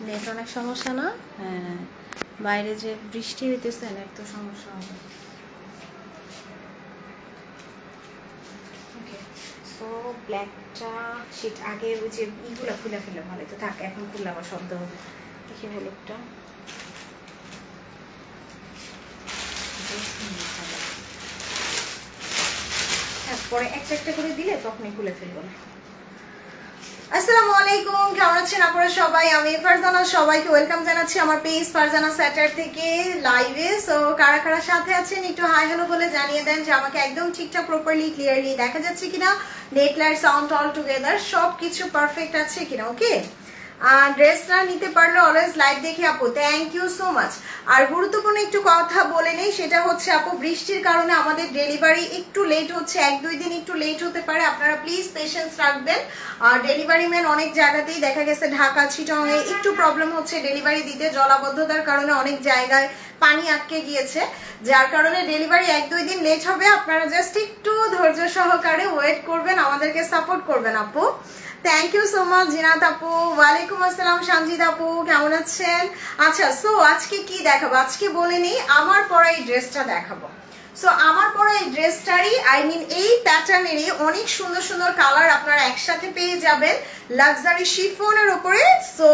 Net অনেক সমস্যা না? হ্যাঁ, বাইরে যে বৃষ্টি হইতেছে নেট তো সমস্যা হবে। ওকে, সো ব্ল্যাকটা শিট আগে ওই যে ইগুলো খুলে ফেলে ভালো তো থাক, এখন খুললে আবার শব্দ হবে। দেখি হলুদটা পরে একটা একটা করে দিলে তখনই খুলে ফেলবো না। আসসালামু আলাইকুম, কেমন আছেন আপনারা সবাই? আমি ফারজানা, সবাইকে ওয়েলকাম জানাচ্ছি আমার পেজ ফারজানা স্যাটার থেকে লাইভে। সো কারা কারা সাথে আছেন একটু হাই হ্যালো বলে জানিয়ে দেন যে আমাকে একদম ঠিকঠাক প্রপারলি ক্লিয়ারলি দেখা যাচ্ছে কিনা, net light sound all together সব কিছু পারফেক্ট আছে কিনা। ওকে, আর ড্রেসটা নিতে পারলে অলওয়েজ লাইভ দেখি আপু, থ্যাংক ইউ সো মাচ। আর গুরুত্বপূর্ণ একটু কথা বলে নেই, সেটা হচ্ছে আপু বৃষ্টির কারণে আমাদের ডেলিভারি একটু লেট হচ্ছে, 1-2 দিন একটু লেট হতে পারে, আপনারা প্লিজ পেশেন্স রাখবেন। আর ডেলিভারি ম্যান অনেক জায়গাতেই দেখা গেছে ঢাকা চিটাগাংয়ে একটু প্রবলেম হচ্ছে ডেলিভারি দিতে, জলাবদ্ধতার কারণে অনেক জায়গায় পানি আটকে গিয়েছে, যার কারণে ডেলিভারি 1-2 দিন লেট হবে। আপনারা জাস্ট একটু ধৈর্য সহকারে ওয়েট করবেন, আমাদেরকে সাপোর্ট করবেন আপু। Thank you so much Zinat আপু। ওয়ালাইকুম আসসালাম সঞ্জিত আপু, কেমন আছেন? আচ্ছা, সো আজকে কি দেখাবো? আজকে বলে নিই, আমার পরা এই ড্রেসটা দেখাবো। সো আমার পরা এই ড্রেসটারই এই প্যাটার্নেরই অনেক সুন্দর সুন্দর কালার আপনারা একসাথে পেয়ে যাবেন লাক্সারি শিফনের উপরে। সো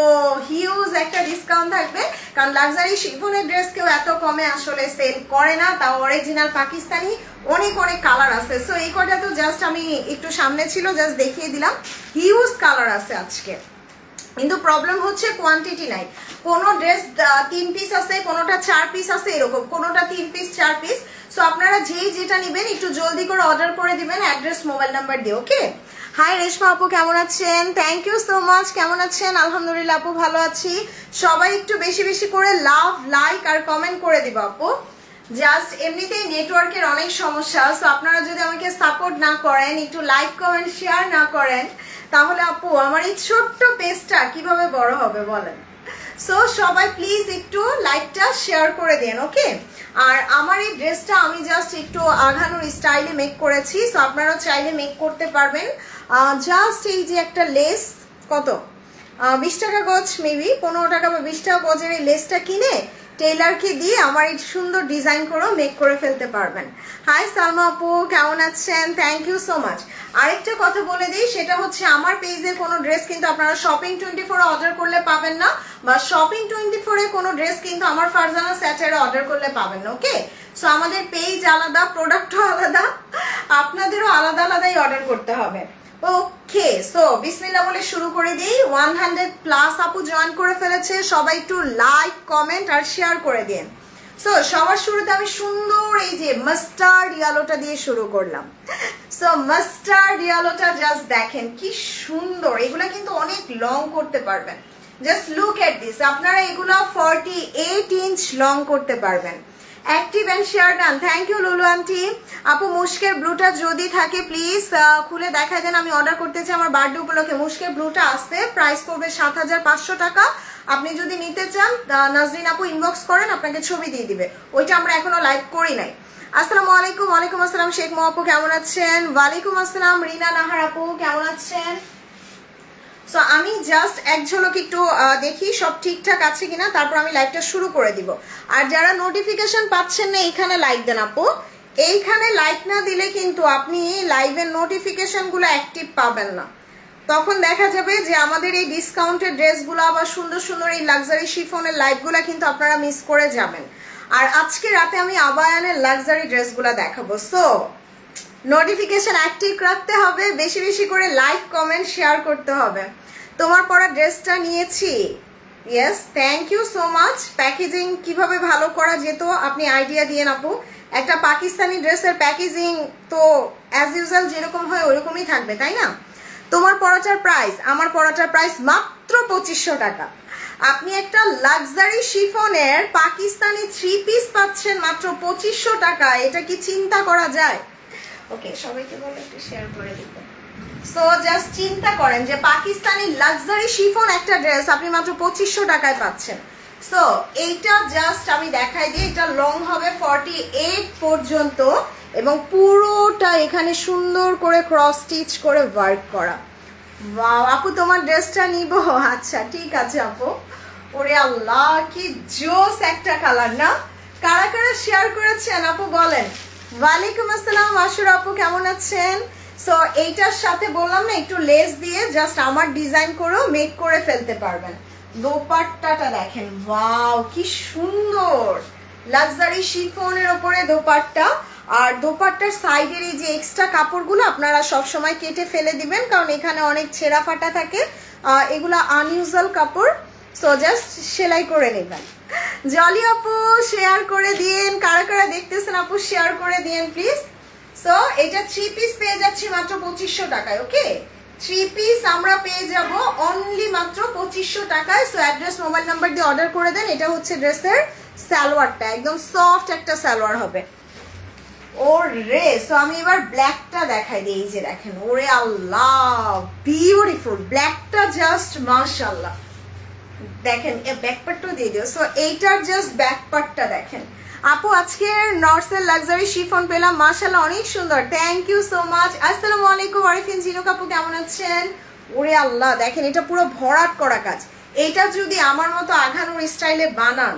হিউজ একটা ডিসকাউন্ট থাকবে, কারণ লাক্সারি শিফনের ড্রেস কেউ এত কমে আসলে সেল করে না, তাও অরিজিনাল পাকিস্তানি অনেক অনেক কালার আছে। সো এই কটা তো জাস্ট আমি একটু সামনে ছিল, জাস্ট দেখিয়ে দিলাম। হিউজ কালার আছে আজকে, কিন্তু প্রবলেম হচ্ছে কোয়ান্টিটি নাই। কোনো ড্রেস 3 পিস আছে, কোনোটা 4 পিস আছে, এরকম কোনোটা 3 পিস 4 পিস। সো আপনারা যেটা নেবেন একটু জলদি করে অর্ডার করে দিবেন অ্যাড্রেস মোবাইল নাম্বার দিয়ে। ওকে, হাই রেশমা আপু, কেমন আছেন? Thank you so much. কেমন আছেন? আলহামদুলিল্লাহ আপু, ভালো আছি। সবাই একটু বেশি বেশি করে লাভ, লাইক আর কমেন্ট করে দিব আপু। জাস্ট এমনিতেই নেটওয়ার্কের অনেক সমস্যা, সো আপনারা যদি আমাকে সাপোর্ট না করেন, একটু লাইক কমেন্ট শেয়ার না করেন, তাহলে আপু আমার এই ছোট্ট পেজটা কিভাবে বড় হবে বলেন? সো সবাই প্লিজ একটু লাইকটা শেয়ার করে দেন। ওকে, আর আমার এই ড্রেসটা আমি জাস্ট একটু আঘানোর স্টাইলে মেক করেছি, সো আপনারাও চাইলে মেক করতে পারবেন। জাস্ট এই যে একটা লেস, কত 20 টাকা গজ, মেবি 15 টাকা বা 20 টাকা গজের এই লেসটা কিনে টেইলারকে দিয়ে আমার এই সুন্দর ডিজাইন করেও মেক করে ফেলতে পারবেন। হাই সালমা আপু, কেমন আছেন? Thank you so much. আরেকটা কথা বলে দিই, সেটা হচ্ছে আমার পেজের কোনো ড্রেস কিন্তু আপনারা শপিং 24 অর্ডার করলে পাবেন না, বা শপিং 24 কোনো ড্রেস কিন্তু আমার ফারজানা স্যাটারে অর্ডার করলে পাবেন না। ওকে, সো আমাদের পেজ আলাদা, প্রোডাক্টও আলাদা, আপনাদেরও আলাদা আলাদাই অর্ডার করতে হবে। ওকে, সো বিসমিল্লাহ বলে শুরু করে দিই। 100+ আপু জয়েন করে ফেলেছে, সবাই একটু লাইক কমেন্ট আর শেয়ার করে দিন। সো সবার শুরুতে আমি সুন্দর এই যে মাস্টার্ড ইয়েলোটা দিয়ে শুরু করলাম। সো মাস্টার্ড ইয়েলোটা জাস্ট দেখেন কি সুন্দর, এগুলা কিন্তু অনেক লং করতে পারবেন। জাস্ট লুক এট দিস, আপনারা এগুলা 48 ইঞ্চ লং করতে পারবেন। Active and share done, thank you Lulu aunty. আপু মুস্কের ব্লুটা যদি থাকে প্লিজ খুলে দেখাই দেন, আমি অর্ডার করতে চাই আমার বার্থডে উপলক্ষে। মুস্কের ব্লুটা আসছে, প্রাইস পড়বে 7500 টাকা। আপনি যদি নিতে চান নাজরিন আপু ইনবক্স করেন, আপনাকে ছবি দিয়ে দিবে, ওইটা আমরা এখনো লাইভ করি নাই। আসসালামু আলাইকুম। ওয়ালাইকুম আসসালাম শেখ মো আপু, কেমন আছেন? ওয়ালাইকুম আসসালাম রিনা নাহার আপু, কেমন আছেন? সো আমি জাস্ট এক ঝলক একটু দেখি সব ঠিকঠাক আছে কিনা, তারপর আমি লাইভটা শুরু করে দিব। আর যারা নোটিফিকেশন পাচ্ছেন না, এইখানে লাইক দেন আপু। এইখানে লাইক না দিলে কিন্তু আপনি লাইভের নোটিফিকেশনগুলো অ্যাক্টিভ পাবেন না, তখন দেখা যাবে যে আমাদের এই ডিসকাউন্টেড ড্রেসগুলো আবার সুন্দর সুন্দর এই লাক্সারি শিফনের লাইভগুলো কিন্তু আপনারা মিস করে যাবেন। আর আজকে রাতে আমি আবায়ানের লাক্সারি ড্রেসগুলো দেখাবো। সো নোটিফিকেশন অ্যাক্টিভ রাখতে হবে, বেশি বেশি করে লাইক কমেন্ট শেয়ার করতে হবে। তোমার পরা ড্রেসটা নিয়েছি, yes thank you so much. Packaging কিভাবে ভালো করা যেত আপনি আইডিয়া দিয়ে আপু। একটা পাকিস্তানি ড্রেসের প্যাকেজিং তো অ্যাজ ইউজুয়াল যেরকম হয় ওরকমই থাকবে, তাই না? তোমার পরাটার প্রাইস, আমার পরাটার প্রাইস মাত্র 2500 টাকা। আপনি একটা লাক্সারি শিফনের পাকিস্তানি 3 পিস পাচ্ছেন মাত্র 2500 টাকা, এটা কি চিন্তা করা যায়? ওকে, সবাইকে বলে একটু শেয়ার করে দিতে। সো জাস্ট চিন্তা করেন যে পাকিস্তানি লাক্সারি শিফন একটা ড্রেস আপনি মাত্র 2500 টাকায় পাচ্ছেন। সো এইটা জাস্ট আমি দেখাই দিই, এটা লং হবে 48 পর্যন্ত এবং পুরোটা এখানে সুন্দর করে ক্রস স্টিচ করে ওয়ার্ক করা। ওয়াও আপু তোমার ড্রেসটা নিব, আচ্ছা ঠিক আছে আপু। ওরে আল্লাহ কি জোস একটা কালার না, কারা কারা শেয়ার করেছেন আপু বলেন। ওয়ালাইকুম আসসালাম আশুর আপু, কেমন আছেন? সো এইটার সাথে বললাম না একটু লেস দিয়ে জাস্ট আমার ডিজাইন করেও মেক করে ফেলতে পারবেন। দোপাট্টাটা দেখেন, ওয়াও কি সুন্দর, লাক্সারি শিফনের ওপরে দোপাট্টা। আর দোপাট্টার সাইডের এই যে এক্সট্রা কাপড়গুলো আপনারা সব সময় কেটে ফেলে দিবেন, কারণ এখানে অনেক ছেঁড়া ফাটা থাকে, এগুলা আনইউজুয়াল কাপড়। সো জাস্ট সেলাই করে নেবেন। জলি আপু শেয়ার করে দিন, কারা কারা দেখতেছেন আপু শেয়ার করে দিন প্লিজ। সো এটা 3 পিস পেয়ে যাচ্ছি মাত্র 2500 টাকায়। ওকে 3 পিস আমরা পেয়ে যাব অনলি মাত্র 2500 টাকায়। সো অ্যাড্রেস মোবাইল নাম্বার দিয়ে অর্ডার করে দেন। এটা হচ্ছে ড্রেসের সালোয়ারটা, একদম সফট একটা সালোয়ার হবে। ওরে সো আমি এবার ব্ল্যাকটা দেখাই দিই। এই যে দেখেন, ওরে আল্লাহ বিউটিফুল ব্ল্যাকটা, জাস্ট মাশাআল্লাহ। দেখেন ব্যাকপার্টটা দিয়ে দিও। সো এইটার জাস্ট ব্যাকপার্টটা দেখেন আপু। আজকের নর্সের লাক্সারি শিফন পেলাম, মাশাআল্লাহ অনেক সুন্দর, থ্যাংক ইউ সো মাচ। আসসালামু আলাইকুম আরিফিন জিনুক আপু, কেমন আছেন? ওরে আল্লাহ দেখেন, এটা পুরো ভরাট করা কাজ। এটা যদি আমার মতো আঘানোর স্টাইলে বানান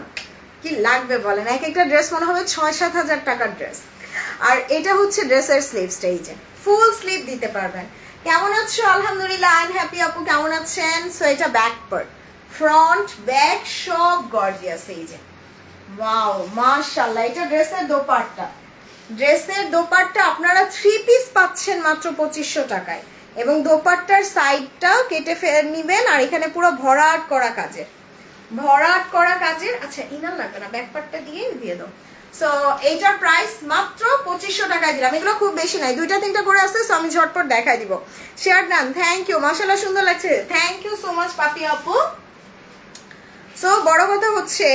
কি লাগবে বলেন? এক একটা ড্রেস মনে হবে 6-7 হাজার টাকার ড্রেস। আর এটা হচ্ছে ড্রেসের স্লিভসটা, এই যে ফুল স্লিভ দিতে পারবেন। কেমন আছো? আলহামদুলিল্লাহ আই এম হ্যাপি আপু, কেমন আছেন? সো এটা ব্যাক পার্ট, ফ্রন্ট ব্যাক সব গর্জিয়াস। এই যে ওয়াও মাশাআল্লাহ, এটা ড্রেসের দোপাট্টা। ড্রেসের দোপাট্টা আপনারা 3 পিস পাচ্ছেন মাত্র 2500 টাকায়, এবং দোপাট্টার সাইডটা কেটে ফেলে নেবেন। আর এখানে পুরো ভরাট করা কাজের, ভরাট করা কাজের। আচ্ছা ইনার লাগবে না, ব্যাক পার্টটা দিয়ে দাও। সো এইটার প্রাইস মাত্র 2500 টাকায় দিলাম। এগুলো খুব বেশি নাই, 2-3টা করে আছে। সো আমি ঝটপট দেখাই দিব। শেয়ার ডান, থ্যাংক ইউ, মাশাআল্লাহ সুন্দর লাগছে, থ্যাংক ইউ সো মাচ পাপি আপু। সো বড় কথা হচ্ছে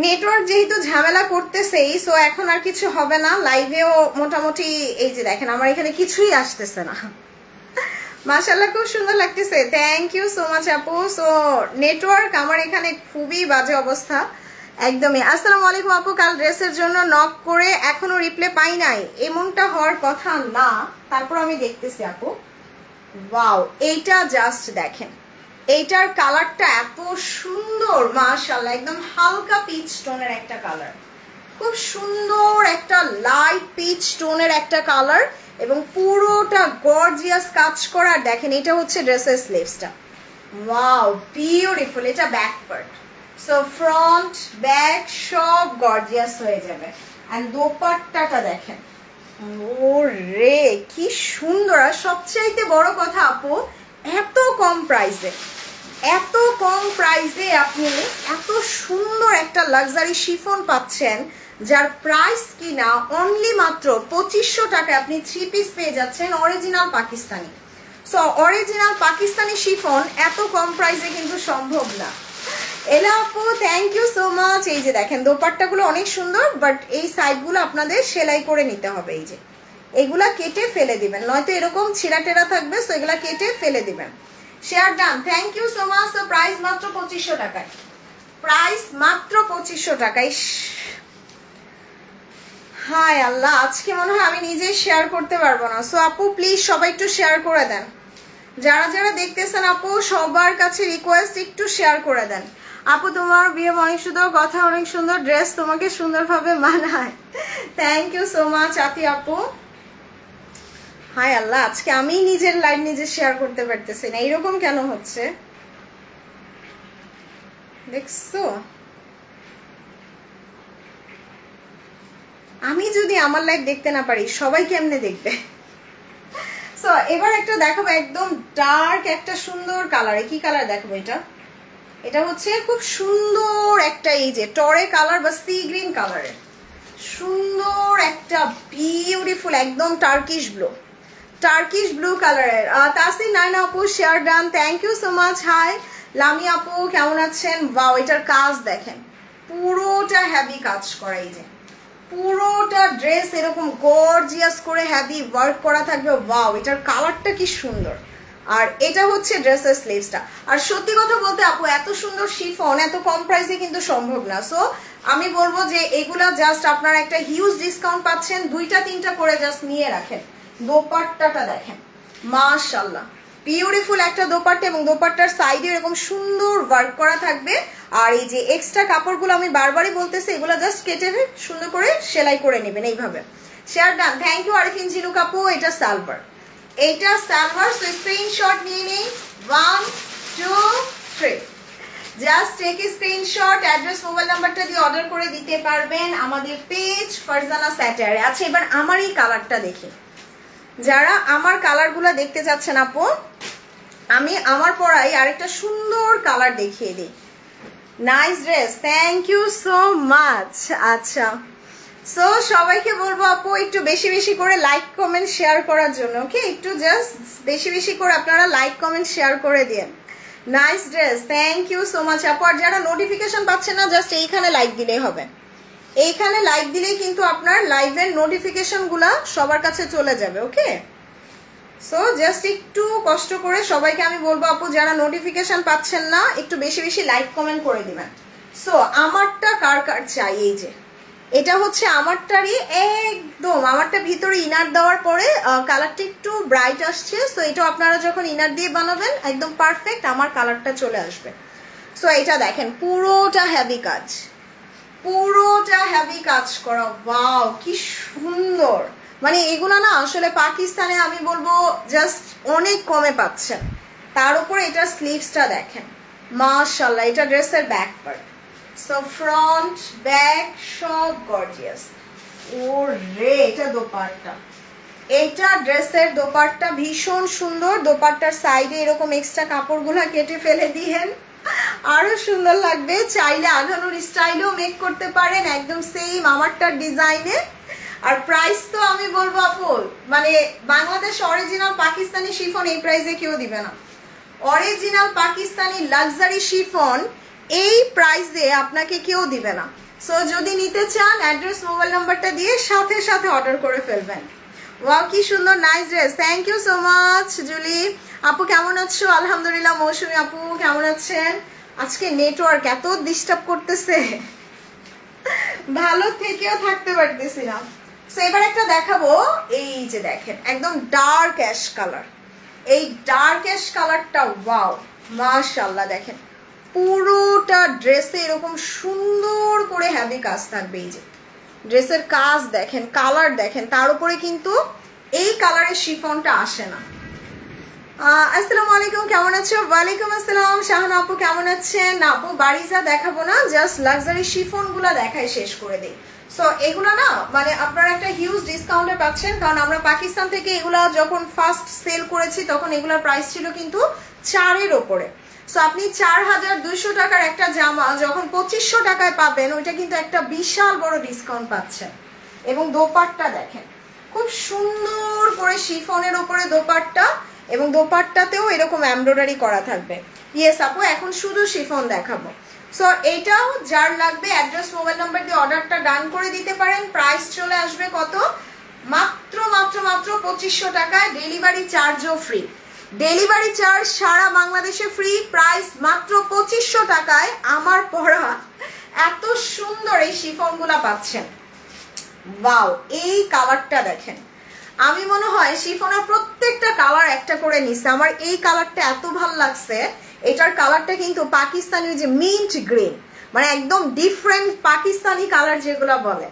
নেটওয়ার্ক যেহেতু ঝামেলা করতেছেই, সো এখন আর কিছু হবে না। লাইভেও মোটামুটি এই যে দেখেন আমার এখানে কিছুই আসতেছে না। মাশাআল্লাহ খুব সুন্দর লাগতেছে, থ্যাংক ইউ সো মাচ আপু। সো নেটওয়ার্ক আমার এখানে খুবই বাজে অবস্থা একদমই। আসসালামু আলাইকুম আপু, কাল ড্রেসের জন্য নক করে এখনো রিপ্লাই পাই নাই, এমনটা হওয়ার কথা না, তারপর আমি দেখতেছি আপু। ওয়াও এইটা জাস্ট দেখেন, এইটার কালারটা এত সুন্দর মাশাআল্লাহ, একদম হালকা পিচ টোনের একটা কালার, খুব সুন্দর একটা লাইট পিচ টোনের একটা কালার, এবং পুরোটা গর্জিয়াস কাজ করা। দেখেন এটা হচ্ছে ড্রেসের স্লিভসটা, ওয়াও বিউটিফুল। এটা back part, so front back সব গর্জিয়াস হয়ে যাবে। এন্ড দোপাট্টাটা দেখেন, ওরে কি সুন্দর। আর সবচাইতে বড় কথা আপু, এত কম প্রাইসে, এত কম প্রাইসে আপনি এত সুন্দর একটা লাক্সারি শিফন পাচ্ছেন, যার প্রাইস কিনা অনলি মাত্র 2500 টাকায় আপনি 3 পিস পেয়ে যাচ্ছেন original Pakistani. So original Pakistani chiffon এত কম প্রাইসে কিন্তু সম্ভব না। এলা আপু থ্যাংক ইউ সো মাচ। এই যে দেখেন দোপাট্টাগুলো অনেক সুন্দর, বাট এই সাইডগুলো আপনাদের সেলাই করে নিতে হবে। এই যে এগুলা কেটে ফেলে দিবেন, নয়তো এরকম ছিঁড়া টেরা থাকবে। সো এগুলা কেটে ফেলে দিবেন। Share done, thank you so much. So price মাত্র 2500 টাকায়, প্রাইস মাত্র 2500 টাকায়। হায় আল্লাহ, আজকে মনে হয় আমি নিজে শেয়ার করতে পারবো না। সো আপু প্লিজ সবাই একটু শেয়ার করে দেন, যারা যারা দেখতেছেন আপু সবার কাছে রিকোয়েস্ট একটু শেয়ার করে দেন। আপু তোমার বিয়ে অনেক সুন্দর, কথা অনেক সুন্দর, ড্রেস তোমাকে সুন্দরভাবে মানায়, থ্যাংক ইউ সো মাচ আতি আপু। হায় আল্লাহ, আজকে আমি নিজের লাইভ নিজে শেয়ার করতে পারতেছি না, এইরকম কেন হচ্ছে দেখছো? আমি যদি আমার লাইভ দেখতে না পারি সবাই কেমনে দেখবে? সো এবার একটা দেখাবো একদম ডার্ক একটা সুন্দর কালারে। কি কালার দেখাবো? এটা হচ্ছে খুব সুন্দর একটা এই যে টরে কালার বা সি গ্রিন কালারের সুন্দর একটা বিউটিফুল একদম টার্কিশ ব্লু কালারের। তাসি নাইনা আপু share done, thank you so much. Hi Lami আপু কেমন আছেন? ওয়াও এটার কাজ দেখেন, পুরোটা হেভি কাজ করা। এই যে পুরোটা ড্রেস এরকম গর্জিয়াস করে হেভি ওয়ার্ক করা থাকবে। ওয়াও এটার কালারটা কি সুন্দর। আর এটা হচ্ছে ড্রেসের স্লিভসটা। আর সত্যি কথা বলতে আপু এত সুন্দর শিফন এত কম প্রাইসে কিন্তু সম্ভব না। সো আমি বলবো যে এগুলা জাস্ট আপনারা একটা হিউজ ডিসকাউন্ট পাচ্ছেন, 2-3টা করে জাস্ট নিয়ে রাখেন। দোপাট্টাটা দেখেন, মাশাআল্লাহ বিউটিফুল একটা দোপাট্টা, এবং দোপাট্টার সাইডে এরকম সুন্দর ওয়ার্ক করা থাকবে। আর এই যে এক্সট্রা কাপড়গুলো আমি বারবারই বলতেছি, এগুলো জাস্ট কেটে সুন্দর করে সেলাই করে নেবেন এইভাবে। Share done, thank you Arifin Jinu কাপু। এটা সালভার, এইটা সালভার। সো স্ক্রিনশট নিয়ে নেই, 1 2 3, just take a screenshot, address mobile নাম্বারটা দিয়ে অর্ডার করে দিতে পারবেন আমাদের পেজ ফারজানা স্যাটারে। আচ্ছা এবার আমার এই কালারটা দেখি, যারা আমার কালারগুলো দেখতে চাচ্ছেন আপু, আমি আমার পরাই আরেকটা সুন্দর কালার দেখিয়ে দিই। Nice dress, thank you so much. আচ্ছা সো সবাইকে বলবো আপু একটু বেশি বেশি করে লাইক কমেন্ট শেয়ার করার জন্য, ওকে? একটু জাস্ট বেশি বেশি করে আপনারা লাইক কমেন্ট শেয়ার করে দিন। Nice dress, thank you so much আপু। আর যারা নোটিফিকেশন পাচ্ছেন না, জাস্ট এইখানে লাইক দিলেই হবে। এইখানে লাইক দিলেই কিন্তু আপনার লাইভের নোটিফিকেশনগুলো সবার কাছে চলে যাবে, ওকে? সো জাস্ট একটু কষ্ট করে সবাইকে আমি বলবো আপু, যারা নোটিফিকেশন পাচ্ছেন না, একটু বেশি বেশি লাইক কমেন্ট করে দিবেন। সো আমারটা কার কার চাই, এই যে এটা হচ্ছে আমারটারই একদম, আমারটা ভিতরে ইনার দেওয়ার পরে কালারটা একটু ব্রাইট আসছে। সো এটা আপনারা যখন ইনার দিয়ে বানাবেন একদম পারফেক্ট আমার কালারটা চলে আসবে। সো এটা দেখেন পুরোটা হেভি কাজ, পুরোটা হেভি কাজ করা। ওয়াও কি সুন্দর, মানে এগুলো না আসলে পাকিস্তানে আমি বলবো জাস্ট অনেক কমে পাচ্ছেন। তার উপরে এটা স্লিভসটা দেখেন, মাশাআল্লাহ। এটা ড্রেসের back part, so front back সব গর্জিয়াস। ওরে এটা দোপাট্টা, এইটা ড্রেসের দোপাট্টা ভীষণ সুন্দর। দোপাট্টার সাইডে এরকম এক্সট্রা কাপড়গুলো কেটে ফেলে দিয়েন, আরো সুন্দর লাগবে। চাইলে আঘানোর স্টাইলেও মেক করতে পারেন, একদম সেম আমারটার ডিজাইনে। আর প্রাইস তো আমি বলবো আপু, মানে বাংলাদেশ অরিজিনাল পাকিস্তানি শিফন এই প্রাইসে কেউ দিবে না। অরিজিনাল পাকিস্তানি লাক্সারি শিফন এই প্রাইসে আপনাকে কেউ দিবে না। সো যদি নিতে চান অ্যাড্রেস মোবাইল নাম্বারটা দিয়ে সাথে সাথে অর্ডার করে ফেলবেন। ওয়াও কি সুন্দর, nice dress, thank you so much Julie আপু। কেমন আছো? আলহামদুলিল্লাহ। মৌসুমী আপু কেমন আছেন? আজকে নেটওয়ার্ক এত ডিস্টার্ব করতেছে, ভালো থেকেও থাকতে পারতেছি না। সো এবার একটা দেখাবো, এই যে দেখেন একদম ডার্ক অ্যাশ কালার। এই ডার্ক অ্যাশ কালারটা ওয়াও মাশাআল্লাহ, দেখেন পুরোটা ড্রেসে এরকম সুন্দর করে হেভি কাজ থাকবে। এই যে ড্রেসের কাজ দেখেন, কালার দেখেন, তার উপরে কিন্তু এই কালারের শিফনটা আসে না। আসসালামু আলাইকুম, কেমন আছো? ওয়ালাইকুম আসসালাম। শাহানা আপু কেমন আছেন? আপু বাড়িজা দেখাবো না, জাস্ট লাক্সারি শিফন গুলা দেখাই শেষ করে দিই। সো এগুলো না মানে আপনারা একটা হিউজ ডিসকাউন্টে পাচ্ছেন, কারণ আমরা পাকিস্তান থেকে এগুলা যখন ফার্স্ট সেল করেছি তখন এগুলোর প্রাইস ছিল কিন্তু 4-এর ওপরে। সো আপনি 4200 টাকার একটা জামা যখন 2500 টাকায় পাবেন, ওইটা কিন্তু একটা বিশাল বড় ডিসকাউন্ট পাচ্ছেন। এবং দোপাট্টা দেখেন খুব সুন্দর করে শিফনের ওপরে দোপাট্টা, এবং দোপাট্টাতেও এরকম এমব্রয়ডারি করা থাকবে। ইয়েস আপু, এখন শুধু শিফন দেখাবো। সো এইটাও যার লাগবে অ্যাড্রেস মোবাইল নাম্বার দিয়ে অর্ডারটা ডান করে দিতে পারেন। প্রাইস চলে আসবে কত? মাত্র মাত্র মাত্র 2500 টাকায়, ডেলিভারি চার্জও ফ্রি। ডেলিভারি চার্জ সারা বাংলাদেশে ফ্রি। প্রাইস মাত্র 2500 টাকায় আমার পরা এত সুন্দর এই শিফনগুলা পাচ্ছেন। ওয়াও, এই কালারটা দেখেন, আমি মনে হয় শিফনের প্রত্যেকটা কালার একটা করে নিচ্ছে। আমার এই কালারটা এত ভালো লাগছে। এটার কালারটা কিন্তু পাকিস্তানি যে মিন্ট গ্রিন, মানে একদম ডিফারেন্ট পাকিস্তানি কালার যেগুলো বলে।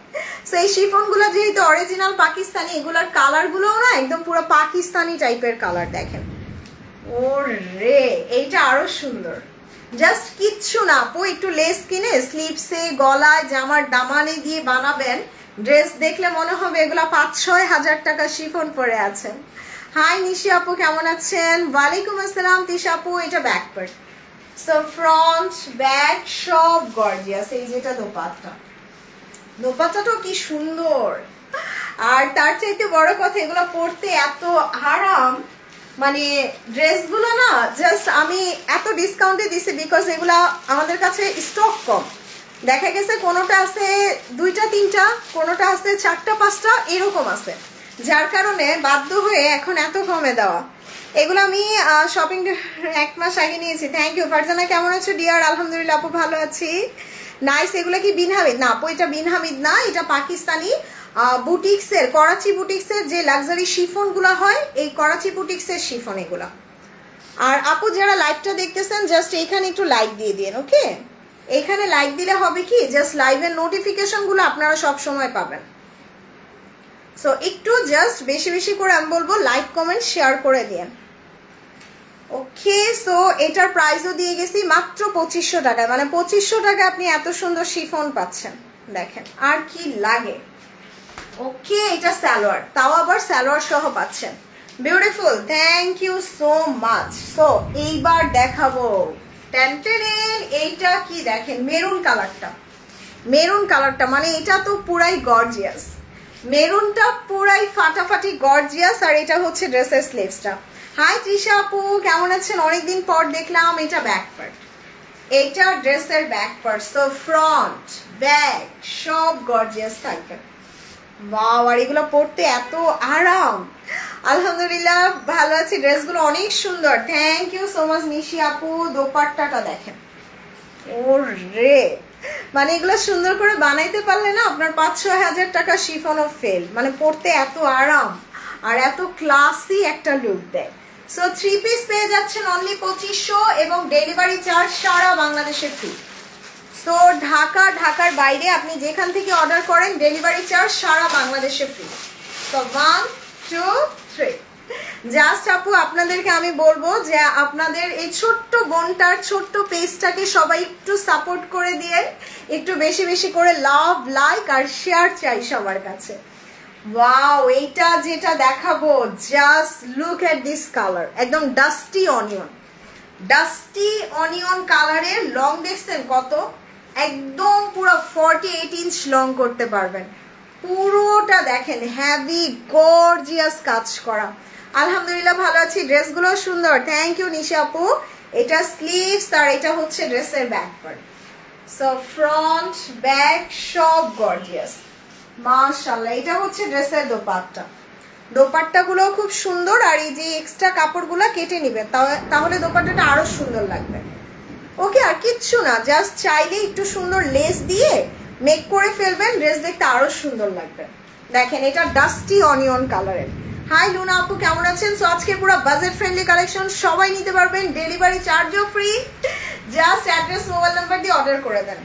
সো এই শিফনগুলো যেহেতু অরিজিনাল পাকিস্তানি, এগুলার কালারগুলোও না একদম পুরো পাকিস্তানি টাইপের কালার। দেখেন ওরে এইটা আরো সুন্দর। জাস্ট কিচ্ছু না আপু, একটু লেস কিনে স্লিপসে গলায় জামার দামানে দিয়ে বানাবেন, ড্রেস দেখলে মনে হবে এগুলা 5-6 হাজার টাকা শিফন পরে আছেন। হাই নিশি আপু কেমন আছেন? ওয়ালাইকুম আসসালাম তিশা আপু। এটা back part, so front back সব গর্জিয়াস। এই যেটা দোপাট্টা, দোপাট্টাটাও কি সুন্দর। আর তার চাইতে বড় কথা, এগুলো পরতে এত আরাম, মানে ড্রেসগুলো না জাস্ট আমি এত ডিসকাউন্টে দিছি বিকজ এগুলা আমাদের কাছে স্টক কম। দেখা গেছে কোনোটা আছে 2-3টা, কোনোটা আছে 4-5টা, এরকম আছে, যার কারণে বাধ্য হয়ে এখন এত কমে দেওয়া। এগুলো আমি শপিং 1 মাস আগে নিয়েছি। Thank you. ফারজানা কেমন আছো ডিয়ার? আলহামদুলিল্লাহ আপু ভালো আছি। নাইস। এগুলো কি বিন হামিদ? না আপু, এটা বিন হামিদ না, এটা পাকিস্তানি বুটিক্সের, করাচি বুটিক্সের যে লাক্সারি শিফনগুলো হয়, এই করাচি বুটিক্সের শিফন এগুলা। আর আপু যারা লাইভটা দেখতেছেন জাস্ট এইখানে একটু লাইক দিয়ে দিন, ওকে? এইখানে লাইক দিলে হবে কি, জাস্ট লাইভের নোটিফিকেশনগুলো আপনারা সব সময় পাবেন। সো একটু জাস্ট বেশি বেশি করে আমি বলবো লাইক কমেন্ট শেয়ার করে দিন, ওকে? সো এটার প্রাইসও দিয়ে গেছি মাত্র 2500 টাকায়, মানে 2500 টাকায় আপনি এত সুন্দর শিফন পাচ্ছেন। দেখেন আর কি লাগে, ওকে? এটা সালোয়ার, তাও আবার সালোয়ার সহ পাচ্ছেন। Beautiful, thank you so much. So এইবার দেখাবো টেনটেনের এইটা কি, দেখেন মেরুন কালারটা, মেরুন কালারটা মানে এটা তো পুরাই গর্জিয়াস, মেরুনটা পুরাই ফাটাফাটি গর্জিয়াস। আর এটা হচ্ছে ড্রেসের স্লিভসটা। হাই তৃষা আপু, কেমন আছেন? অনেকদিন পর দেখলাম। এটা ব্যাক পার্ট, এটা ড্রেসের back part. So front back সব গর্জিয়াস থাকবে। ওয়াও, আর এগুলো পরতে এত আরাম। আলহামদুলিল্লাহ ভালো আছি, ড্রেসগুলো অনেক সুন্দর। থ্যাংক ইউ সো মাচ নিশি আপু। দোপাট্টাটা দেখেন, ওরে মানে এগুলো সুন্দর করে বানাইতে পারলে না আপনার 5-6 হাজার টাকা শিফনও ফেল, মানে পরতে এত আরাম আর এত ক্লাসি একটা লুক দেয়। সো 3 পিস পেয়ে যাচ্ছেন অনলি 2500 এবং ডেলিভারি চার্জ সারা বাংলাদেশে ফ্রি। সো ঢাকার বাইরে আপনি যেখান থেকে অর্ডার করেন ডেলিভারি চার্জ সারা বাংলাদেশে ফ্রি। সো 1 2 3 জাস্ট আপু আপনাদেরকে আমি বলবো যে আপনাদের এই ছোট্ট বোনটার ছোট্ট পেজটাকে সবাই একটু সাপোর্ট করে দিয়ে একটু বেশি বেশি করে লাভ, লাইক আর শেয়ার চাই সবার কাছে। ওয়াও, এইটা যেটা দেখাবো, just look at this colour, একদম ডাস্টি অনিয়ন, ডাস্টি অনিয়ন কালারের লং দেখছেন কত, একদম পুরো 48 ইঞ্চ লং করতে পারবেন। পুরোটা দেখেন হেভি গর্জিয়াস কাজ করা। আলহামদুলিল্লাহ ভালো আছি, ড্রেসগুলো সুন্দর। থ্যাংক ইউ নিশা আপু। এটা স্লিভস আর এটা হচ্ছে ড্রেসের back part. So front back সব গর্জিয়াস মাশাআল্লাহ। এটা হচ্ছে ড্রেসের দোপাট্টা, দোপাট্টাগুলো খুব সুন্দর। আর এই যে এক্সট্রা কাপড়গুলো কেটে নেবেন, তাহলে দোপাট্টাটা আরো সুন্দর লাগবে, ওকে? আর কিচ্ছু না, জাস্ট চাইলে একটু সুন্দর লেস দিয়ে মেক করে ফেলবেন, ড্রেস দেখতে আরো সুন্দর লাগবে। দেখেন এটা ডাস্টি অনিয়ন কালারের। হাই লুনা আপু, কেমন আছেন? সো আজকে পুরো বাজেট ফ্রেন্ডলি কালেকশন, সবাই নিতে পারবেন, ডেলিভারি চার্জও free. Just address mobile number দিয়ে অর্ডার করে দেন।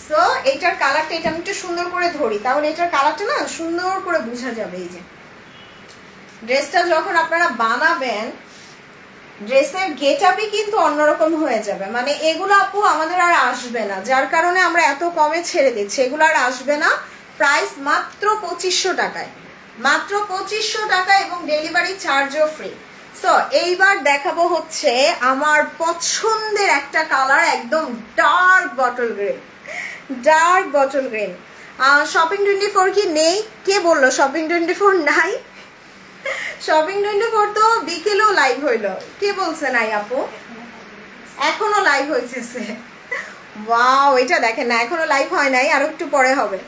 সো এইটার কালারটা, এটা আমি একটু সুন্দর করে ধরি, তাহলে এটার কালারটা না সুন্দর করে বোঝা যাবে। এই যে ড্রেসটা যখন আপনারা বানাবেন, ড্রেসের গেট আপই কিন্তু অন্যরকম হয়ে যাবে। মানে এগুলো আপু আমাদের আর আসবে না, যার কারণে আমরা এত কমে ছেড়ে দিচ্ছি, এগুলো আর আসবে না। প্রাইস মাত্র 2500 টাকায়, মাত্র 2500 টাকা এবং ডেলিভারি চার্জও ফ্রি। সো এইবার দেখাবো হচ্ছে আমার পছন্দের একটা কালার, একদম dark bottle green, dark bottle green. Shopping 24 কি নেই? কে বললো শপিং 24 নাই? শপিং 24 তো বিকেলেও লাইভ হইলো, কে বলছে নাই আপু? এখনো লাইভ হয়েছে। ওয়াও, এটা দেখেন না, এখনো লাইভ হয় নাই, আরো একটু পরে হবে।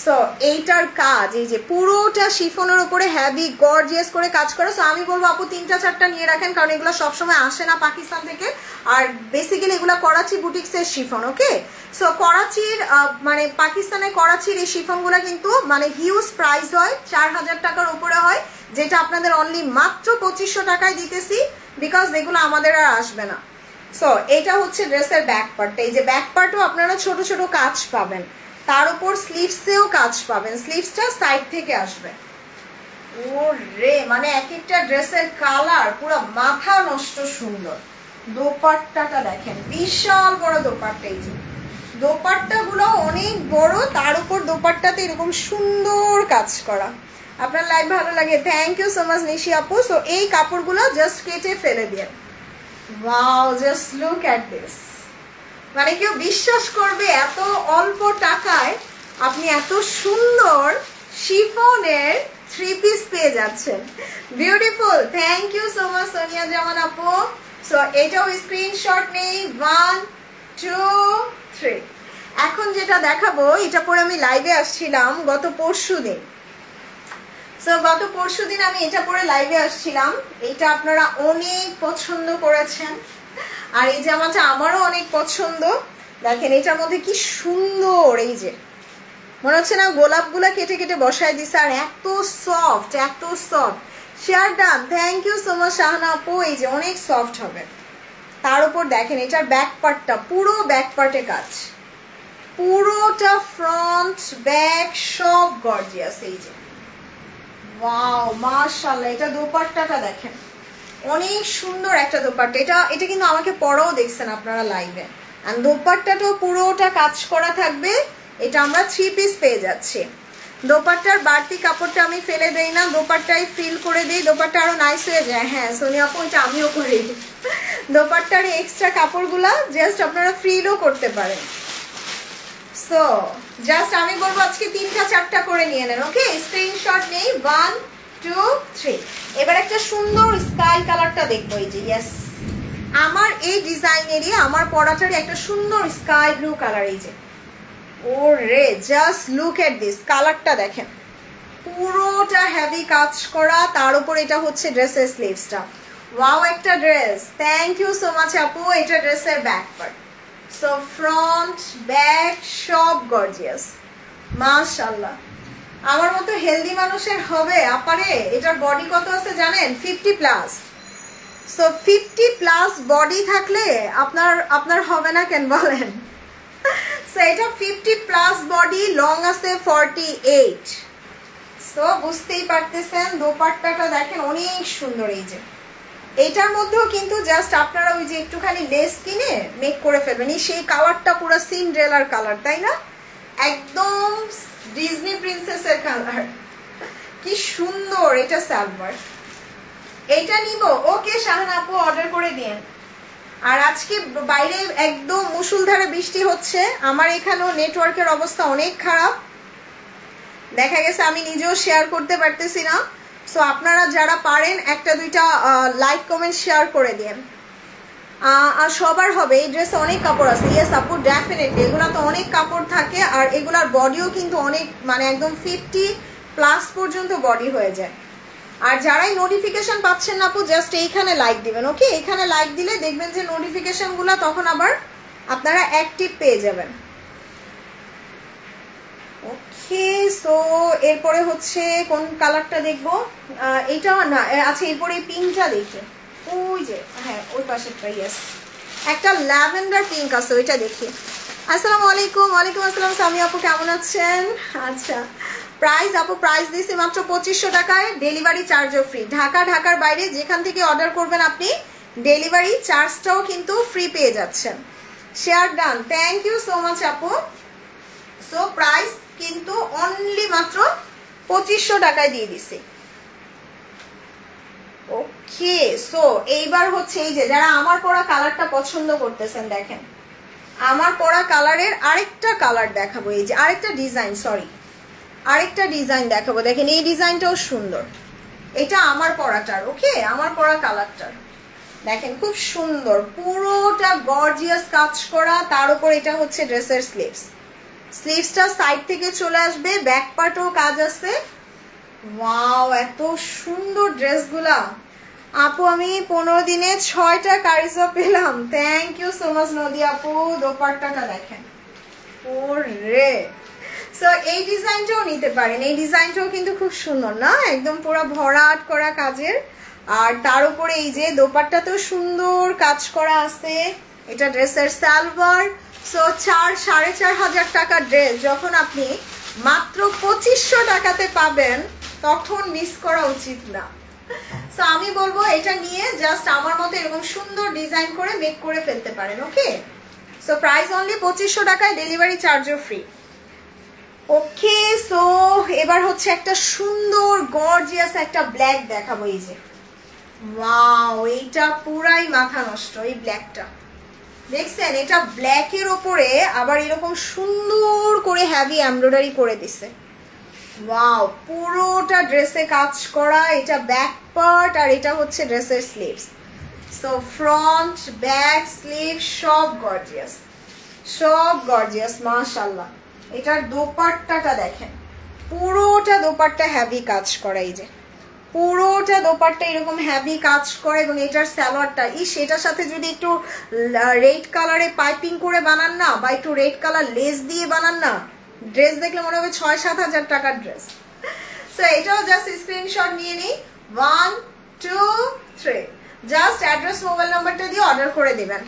সো এইটার কাজ, এই যে পুরোটা শিফনের উপরে হেভি গর্জিয়াস করে কাজ করে। সো আমি বলবো আপু 3-4টা নিয়ে রাখেন, কারণ এগুলো সবসময় আসে না পাকিস্তান থেকে। আর বেসিক্যালি এগুলো করাচি বুটিক্সের শিফন, ওকে? সো করাচির মানে পাকিস্তানের করাচির এই শিফনগুলো কিন্তু মানে হিউজ প্রাইস হয়, 4000 টাকার উপরে হয়, যেটা আপনাদের অনলি মাত্র 2500 টাকায় দিতেছি, বিকজ এগুলো আমাদের আর আসবে না। সো এটা হচ্ছে ড্রেসের ব্যাক পার্ট। এই যে ব্যাক পার্টও আপনারা ছোট ছোট কাজ পাবেন, তার উপর স্লিভসেও কাজ পাবেন, স্লিভসটা সাইড থেকে আসবে। ওরে মানে এক একটা ড্রেসের কালার পুরো মাথা নষ্ট সুন্দর। দোপাট্টাটা দেখেন, বিশাল বড় দোপাট্টা। এই যে দোপাট্টাগুলো অনেক বড়, তার উপর দোপাট্টাতে এরকম সুন্দর কাজ করা। আপনার লাইভ ভালো লাগে, থ্যাংক ইউ সো মাচ নিশি আপু। সো এই কাপড়গুলো জাস্ট কেটে ফেলে দিয়ে, wow just look at this. মানে কেউ বিশ্বাস করবে এত অল্প টাকায় আপনি এত সুন্দর শিফনের 3 পিস পেয়ে যাচ্ছেন। Beautiful, thank you so much Sonia Zaman আপু। সো এটাও স্ক্রিনশট নেই, 1 2 3। এখন যেটা দেখাবো, এটা পরে আমি লাইভে আসছিলাম গত পরশুদিন। সো গত পরশুদিন আমি এটা পরে লাইভে আসছিলাম, এটা আপনারা অনেক পছন্দ করেছেন। আর এই জামাটা আমারও অনেক পছন্দ। দেখেন এটার মধ্যে কি সুন্দর, এই যে মনে হচ্ছে না গোলাপগুলা কেটে কেটে বসায় দিছে, আর এত সফট, এত soft. Share done, thank you so much Shahana আপু। এই যে অনেক সফট হবে। তার উপর দেখেন এটার ব্যাক পার্টটা, পুরো ব্যাক পার্টে কাজ, পুরোটা ফ্রন্ট ব্যাক সব গর্জিয়াস। এই যে ওয়াও মাশাআল্লাহ। এটা দোপাট্টাটা দেখেন, অনেক সুন্দর একটা দোপাট্টা। এটা কিন্তু আমাকে পরাও দেখছেন আপনারা লাইভে। আর দোপাট্টাটাও পুরোটা কাজ করা থাকবে। এটা আমরা 3 পিস পেয়ে যাচ্ছি। দোপাট্টার বাড়তি কাপড়টা আমি ফেলে দেই না, দোপাট্টাই ফিল করে দিই, দোপাট্টা আরো নাইস হয়ে যায়। হ্যাঁ সোনিয়া আপু, এটা আমিও করি। দোপাট্টার এক্সট্রা কাপড়গুলা জাস্ট আপনারা ফ্রিলও করতে পারেন। সো জাস্ট আমি বলবো আজকে 3টা 4টা করে নিয়ে নেন, ওকে? স্ক্রিনশট নেই। 1 2 3। এবার একটা সুন্দর স্কাই কালারটা দেখবো। এই যে ইয়েস, আমার এই ডিজাইনেরই, আমার পরাটারই একটা সুন্দর স্কাই ব্লু কালার। এই যে ওরে জাস্ট লুক এট দিস, কালারটা দেখেন, পুরোটা হেভি কাজ করা। তার উপর এটা হচ্ছে ড্রেসের স্লিভসটা। ওয়াও একটা dress, thank you so much আপু। এটা ড্রেসের back part, so front back সব গর্জিয়াস মাশাআল্লাহ। আমার মতো হেলদি মানুষের হবে আপারে। এটার বডি কত আছে জানেন? 50+। সো 50+ বডি থাকলে আপনার হবে না কেন বলেন? সো এটা 50+ বডি, লং আছে 48। সো বুঝতেই পারতেছেন। দোপাট্টাটা দেখেন অনেক সুন্দর। এই যে এটার মধ্যেও কিন্তু জাস্ট আপনারা ওই যে একটুখানি লেস কিনে মেক করে ফেলবেন। সেই কালারটা পুরো সিন্ড্রেলার কালার, তাই না? একদম ডিজনি প্রিন্সেসের কালার, কি সুন্দর। এটা সালোয়ার, এইটা নিব। ওকে শাহানা আপু, অর্ডার করে দিন। আর আজকে বাইরে একদম মুষলধারে বৃষ্টি হচ্ছে, আমার এখানেও নেটওয়ার্কের অবস্থা অনেক খারাপ। দেখা গেছে আমি নিজেও শেয়ার করতে পারতেছি না। সো আপনারা যারা পারেন 1-2টা লাইক কমেন্ট শেয়ার করে দিন। আর সবার হবে। এই ড্রেসে অনেক কাপড় আছে। ইয়েস আপু, ডেফিনেটলি এগুলো তো অনেক কাপড় থাকে। আর এগুলার বডিও কিন্তু অনেক, মানে একদম 50+ পর্যন্ত বডি হয়ে যায়। আর যারাই নোটিফিকেশন পাচ্ছেন না আপু, জাস্ট এইখানে লাইক দিবেন, ওকে? এখানে লাইক দিলে দেখবেন যে নোটিফিকেশনগুলো তখন আবার আপনারা অ্যাক্টিভ পেয়ে যাবেন। ওকে, সো এরপরে হচ্ছে কোন কালারটা দেখবো? এইটা না, আচ্ছা এরপরে পিঙ্কটা দেখি। ওই যে হ্যাঁ ওই পাশেরটা, ইয়েস একটা ল্যাভেন্ডার পিঙ্ক আছে, ওইটা দেখি। আসসালামু আলাইকুম। ওয়ালাইকুম আসসালাম সামি আপু, কেমন আছেন? আচ্ছা প্রাইস আপু, প্রাইস দিয়েছি মাত্র 2500 টাকায়, ডেলিভারি চার্জও ফ্রি। ঢাকার বাইরে যেখান থেকে অর্ডার করবেন আপনি ডেলিভারি চার্জটাও কিন্তু ফ্রি পেয়ে যাচ্ছেন। Share done, thank you so much আপু। সো প্রাইস কিন্তু অনলি মাত্র 2500 টাকায় দিয়ে দিছি। ওকে, সো এইবার হচ্ছে এই যে যারা আমার পরা কালারটা পছন্দ করতেছেন, দেখেন আমার পরা কালারের আরেকটা কালার দেখাবো। এই যে আরেকটা ডিজাইন, সরি আরেকটা ডিজাইন দেখাবো। দেখেন এই ডিজাইনটাও সুন্দর। এটা আমার পরাটার, ওকে? আমার পরা কালারটার দেখেন খুব সুন্দর, পুরোটা গর্জিয়াস কাজ করা। তার উপর এটা হচ্ছে ড্রেসের স্লিভস, স্লিভসটা সাইড থেকে চলে আসবে, ব্যাক পার্টও কাজ আছে। ওয়াও এত সুন্দর ড্রেসগুলা আপু। আমি 15 দিনে 6টা কারিজা পেলাম, থ্যাংক ইউ সো মাচ নদী আপু। দোপাট্টাটা দেখেন, ওরে। সো এই ডিজাইনটাও নিতে পারেন, এই ডিজাইনটাও কিন্তু খুব সুন্দর না, একদম পুরো ভরাট করা কাজের। আর তার উপরে এই যে দোপাট্টাতেও সুন্দর কাজ করা আছে। এটা ড্রেসের সালোয়ার। সো 4-4.5 টাকা ড্রেস যখন আপনি মাত্র 2500 টাকাতে পাবেন, তখন মিস করা উচিত না। সো আমি বলবো এটা নিয়ে জাস্ট আমার মতো এরকম সুন্দর ডিজাইন করে মেক করে ফেলতে পারেন, ওকে? সো প্রাইস অনলি 2500 টাকায়, ডেলিভারি চার্জও ফ্রি। ওকে, সো এবার হচ্ছে একটা সুন্দর গর্জিয়াস একটা ব্ল্যাক দেখাবো। এই যে ওয়াও, এইটা পুরাই মাথা নষ্ট। এই ব্ল্যাকটা দেখছেন? এটা ব্ল্যাকের ওপরে আবার এরকম সুন্দর করে হেভি এমব্রয়ডারি করে দিছে। ওয়াও, পুরোটা ড্রেসে কাজ করা। এটা ব্যাক পার্ট আর এটা হচ্ছে ড্রেসের sleeves. So front back sleeve সব গর্জিয়াস, সব গর্জিয়াস মাশাআল্লাহ। এটার দোপাট্টাটা দেখেন, পুরোটা দোপাট্টা হেভি কাজ করা। এই যে পুরোটা দোপাট্টা এরকম হেভি কাজ করে। এবং এটার সালোয়ারটা সেটার সাথে যদি একটু রেড কালারে পাইপিং করে বানান না, বা একটু রেড কালার লেস দিয়ে বানান না, ড্রেস দেখলে মনে হবে 6-7 হাজার টাকার ড্রেস। সো এটাও জাস্ট স্ক্রিনশট নিয়ে নিই। 1 2 3 জাস্ট অ্যাড্রেস মোবাইল নাম্বারটা দিয়ে অর্ডার করে দিবেন।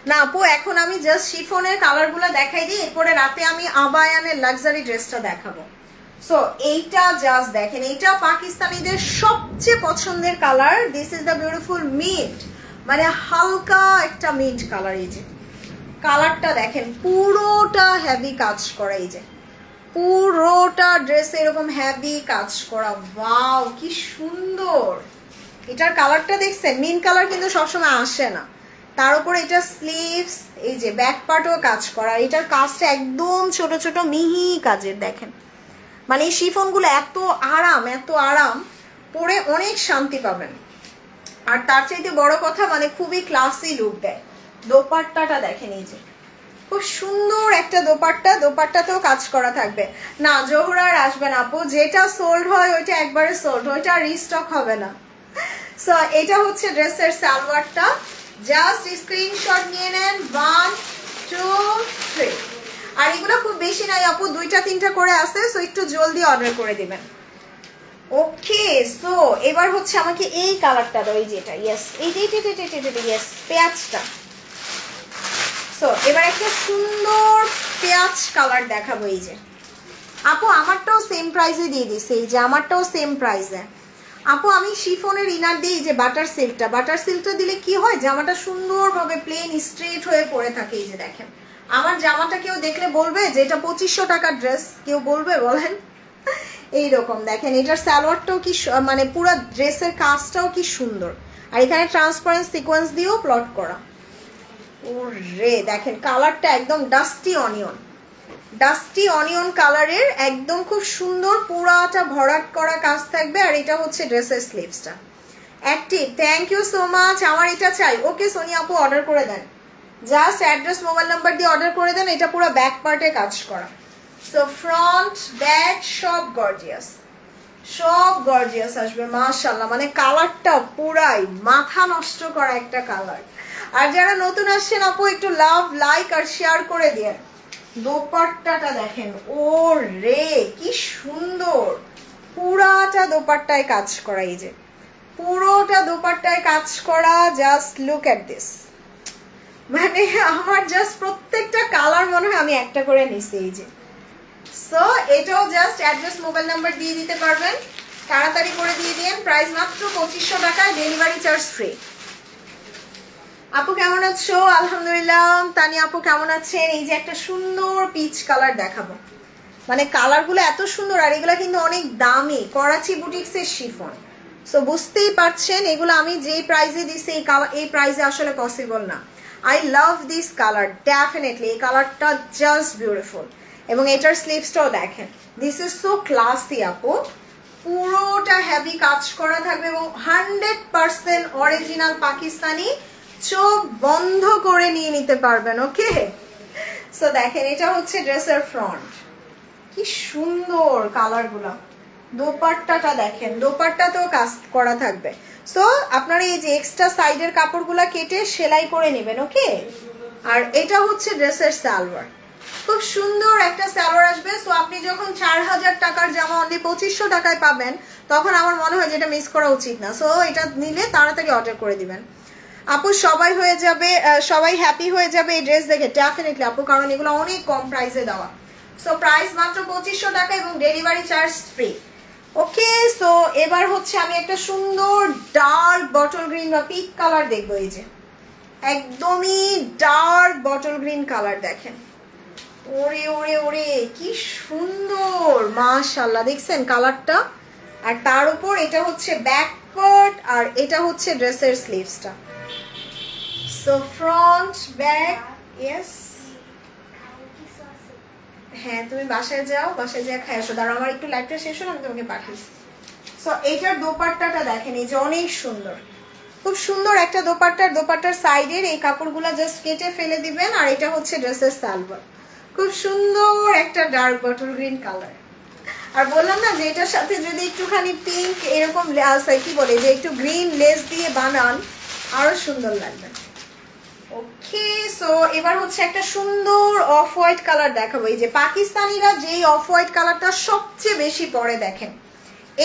না আপু এখন আমি জাস্ট শিফনের কালারগুলো দেখাই দিই, এরপরে রাতে আমি আবায়ানের লাক্সারি ড্রেসটা দেখাবো। সো এইটা জাস্ট দেখেন, এইটা পাকিস্তানিদের সবচেয়ে পছন্দের colour. This is the beautiful mint, মানে হালকা একটা মিন্ট কালার। এই যে কালারটা দেখেন, পুরোটা হেভি কাজ করা, এই যে পুরোটা ড্রেসে এরকম হেভি কাজ করা। ওয়াও কি সুন্দর! এটার কালারটা দেখছেন? মিন্ট কালার কিন্তু সবসময় আসে না। তার উপরে এটা স্লিভস, এই যে ব্যাক পার্টও কাজ করা। এটার কাজটা একদম ছোট ছোট মিহি কাজের। দেখেন মানে এই শিফনগুলো এত আরাম, পরে অনেক শান্তি পাবেন। আর তার চাইতে বড় কথা মানে খুবই ক্লাসি লুক দেয়। দোপাট্টাটা দেখেন, এই যে খুব সুন্দর একটা দোপাট্টা, দোপাট্টাতেও কাজ করা থাকবে। না জোহরা আর আসবে না আপু, যেটা সোল্ড হয় ওইটা একবারে সোল্ড, ওইটা রিস্টক হবে না। সো এটা হচ্ছে ড্রেসের সালোয়ারটা, জাস্ট স্ক্রিনশট নিয়ে নেন। 1 2 3 আর এগুলো খুব বেশি নাই আপু, 2-3টা করে আছে, সো একটু জলদি অর্ডার করে দিবেন। ওকে সো এবার হচ্ছে আমাকে এই কালারটা দাও, এই যেটা, ইয়েস এইটা ইয়েস পেঁয়াজটা। সো এবার একটা সুন্দর পেঁয়াজ কালার দেখাবো। এই যে আপু আমারটাও সেম প্রাইসে দিয়ে দিছে, এই যে আমারটাও সেম প্রাইসে। আপু আমি শিফনের ইনার দিই, যে বাটার সিল্কটা দিলে কি হয়, জামাটা সুন্দরভাবে প্লেন স্ট্রেট হয়ে পড়ে থাকে। এই যে দেখেন আমার জামাটা কেউ দেখলে বলবে যে এটা 2500 টাকার ড্রেস, কেউ বলবে বলেন? এইরকম দেখেন, এটার সালোয়ারটাও কি মানে পুরো ড্রেসের কাজটাও কি সুন্দর। আর এখানে ট্রান্সপারেন্ট সিকোয়েন্স দিয়েও প্লট করা। ওরে দেখেন কালারটা একদম ডাস্টি অনিয়ন কালারের, একদম খুব সুন্দর, পুরাটা ভরাট করা কাজ থাকবে। আর এটা হচ্ছে ড্রেসের স্লিভসটা active. Thank you so much, আমার এটা চাই। ওকে সোনিয়া আপু অর্ডার করে দেন, জাস্ট অ্যাড্রেস মোবাইল নাম্বার দিয়ে অর্ডার করে দেন। এটা পুরো ব্যাক পার্টে কাজ করা। সো ফ্রন্ট ব্যাক সব গর্জিয়াস আসবে মাশাআল্লাহ। মানে কালারটা পুরাই মাথা নষ্ট করা একটা কালার। আর যারা নতুন আসছেন আপু একটু লাভ, লাইক আর শেয়ার করে দিন। দোপাট্টাটা দেখেন, ও রে কি সুন্দর, পুরাটা দোপাট্টায় কাজ করা। এই যে পুরোটা দোপাট্টায় কাজ করা, জাস্ট লুক এট দিস। মানে আমার জাস্ট প্রত্যেকটা কালার মনে হয় আমি একটা করে নিছি। এই যে সো এটাও জাস্ট অ্যাড্রেস মোবাইল নাম্বার দিয়ে দিতে পারবেন, তাড়াতাড়ি করে দিয়ে দিন। প্রাইস মাত্র 2500 টাকায়, ডেলিভারি চার্জ ফ্রি। আপু কেমন আছো? আলহামদুলিল্লাহ। তানি আপু কেমন আছেন? এই যে একটা সুন্দর পিচ কালার দেখাবো, মানে কালারগুলো এত সুন্দর। আর এগুলো কিন্তু অনেক দামি, করাচি বুটিক্সের শিফন। সো বুঝতেই পারছেন এগুলো আমি যেই প্রাইসে দিছি এই প্রাইসে আসলে পসিবল না। I love this colour, definitely এই কালারটা জাস্ট বিউটিফুল। এবং এটার স্লিভসটাও দেখেন, দিস ইজ সো ক্লাসি আপু। পুরোটা হেভি কাজ করা থাকবে এবং 100% অরিজিনাল পাকিস্তানি, চোখ বন্ধ করে নিয়ে নিতে পারবেন। ওকে সো দেখেন এটা হচ্ছে ড্রেসের ফ্রন্ট, কি সুন্দর কালারগুলো। দোপাট্টাটা দেখেন, দোপাট্টাতেও কাজ করা থাকবে। সো আপনারা এই যে এক্সট্রা সাইডের কাপড়গুলো কেটে সেলাই করে নেবেন। ওকে আর এটা হচ্ছে ড্রেসের সালোয়ার, খুব সুন্দর একটা সালোয়ার আসবে। সো আপনি যখন 4000 টাকার জামা অনলি 2500 টাকায় পাবেন, তখন আমার মনে হয় যে এটা মিস করা উচিত না। সো এটা নিলে তাড়াতাড়ি অর্ডার করে দিবেন আপু, সবাই হয়ে যাবে, সবাই হ্যাপি হয়ে যাবে এই ড্রেস দেখে ডেফিনেটলি আপু, কারণ এগুলো অনেক কম প্রাইসে দেওয়া। সো প্রাইস মাত্র 2500 টাকা এবং ডেলিভারি চার্জ ফ্রি। ওকে সো এবার হচ্ছে আমি একটা সুন্দর ডার্ক বটল গ্রিন বা পিক কালার দেখবো। এই যে একদমই ডার্ক বটল গ্রিন কালার দেখেন, ওরে ওরে ওরে কি সুন্দর মাশাআল্লাহ। দেখছেন কালারটা? আর তার উপর এটা হচ্ছে ব্যাক পার্ট, আর এটা হচ্ছে ড্রেসের স্লিভসটা। So front back, yes. হ্যাঁ তুমি বাসায় যাও, বাসায় যা খাই আসো। দাঁড়াও আমার একটু লাইভটা শেষ হলো, আমি তোমাকে পাঠিয়েছি। সো এইটার দোপাট্টাটা দেখেন, এই যে অনেক সুন্দর, খুব সুন্দর একটা দোপাট্টার, দোপাট্টার সাইডের এই কাপড়গুলো জাস্ট কেটে ফেলে দিবেন। আর এটা হচ্ছে ড্রেসের সালোয়ার, খুব সুন্দর একটা ডার্ক বটল গ্রিন কালার। আর বললাম না যে এটার সাথে যদি একটুখানি পিঙ্ক এরকম কি বলে যে একটু গ্রিন লেস দিয়ে বানান, আরো সুন্দর লাগবে। ওকে, সো এবার হচ্ছে একটা সুন্দর অফ হোয়াইট কালার দেখাবো। এই যে পাকিস্তানিরা যেই অফ হোয়াইট কালারটা সবচেয়ে বেশি পরে, দেখেন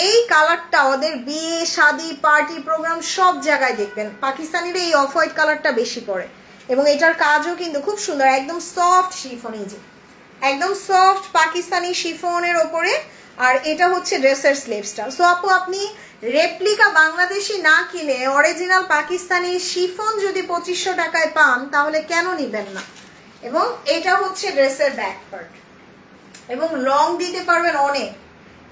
এই কালারটা ওদের বিয়ে শাদি পার্টি প্রোগ্রাম সব জায়গায় দেখবেন পাকিস্তানিরা এই অফ হোয়াইট কালারটা বেশি পরে। এবং এটার কাজও কিন্তু খুব সুন্দর, একদম সফট শিফন, এই যে একদম সফট পাকিস্তানি শিফনের ওপরে। আর এটা হচ্ছে ড্রেসের স্লিভসটা। সো আপু আপনি রেপ্লিকা বাংলাদেশি না কিনে অরিজিনাল পাকিস্তানি শিফন যদি 2500 টাকায় পান তাহলে কেন নিবেন না। এবং এটা হচ্ছে ড্রেসের ব্যাক পার্ট, এবং লং দিতে পারবেন, অনেক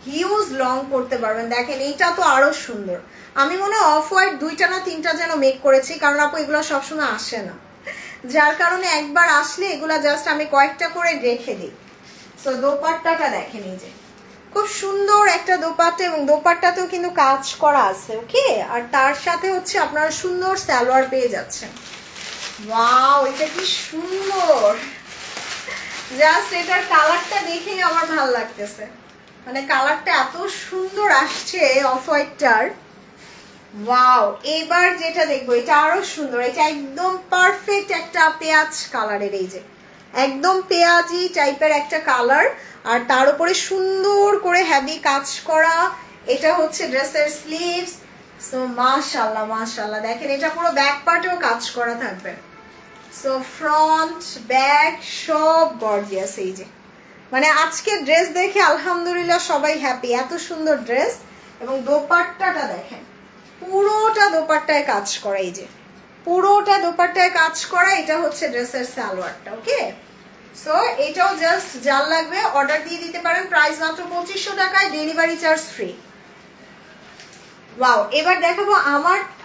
হিউজ লং করতে পারবেন। দেখেন এইটা তো আরো সুন্দর। আমি মনে হয় অফ হোয়াইট 2টা না 3টা যেন মেক করেছি, কারণ আপু এগুলো সবসময় আসে না, যার কারণে একবার আসলে এগুলা জাস্ট আমি কয়েকটা করে রেখে দিই। সো দোপাট্টাটা দেখেন, এই যে খুব সুন্দর একটা দোপাট্টা, এবং দোপাট্টাতেও কিন্তু কাজ করা আছে। ওকে, আর তার সাথে হচ্ছে আপনারা সুন্দর সালোয়ার পেয়ে যাচ্ছেন। ওয়াও, এটা কি সুন্দর, জাস্ট এটার কালারটা দেখেই আমার ভালো লাগতেছে, মানে কালারটা এত সুন্দর আসছে অফ হোয়াইটটার। ওয়াও, এবার যেটা দেখবো এটা আরো সুন্দর, এটা একদম পারফেক্ট একটা পেঁয়াজ কালারের, এই যে একদম পেঁয়াজি টাইপের একটা কালার, আর তার উপরে সুন্দর করে হেভি কাজ করা। এটা হচ্ছে ড্রেসের স্লিভস। সো মাশাআল্লাহ মাশাআল্লাহ, দেখেন এটা পুরো ব্যাক পার্টেও কাজ করা থাকবে। সো ফ্রন্ট ব্যাক সব গর্জিয়াস। এই যে মানে আজকে ড্রেস দেখে আলহামদুলিল্লাহ সবাই হ্যাপি, এত সুন্দর ড্রেস। এবং দোপাট্টাটা দেখেন, পুরোটা দোপাট্টায় কাজ করা, এই যে পুরোটা দোপাট্টায় কাজ করা। এটা হচ্ছে ড্রেসের সালোয়ারটা। ওকে, সো এটাও জাস্ট যার লাগবে অর্ডার দিয়ে দিতে পারেন, প্রাইস মাত্র 2500 টাকায়, ডেলিভারি চার্জ ফ্রি। ওয়াও, এবার দেখাবো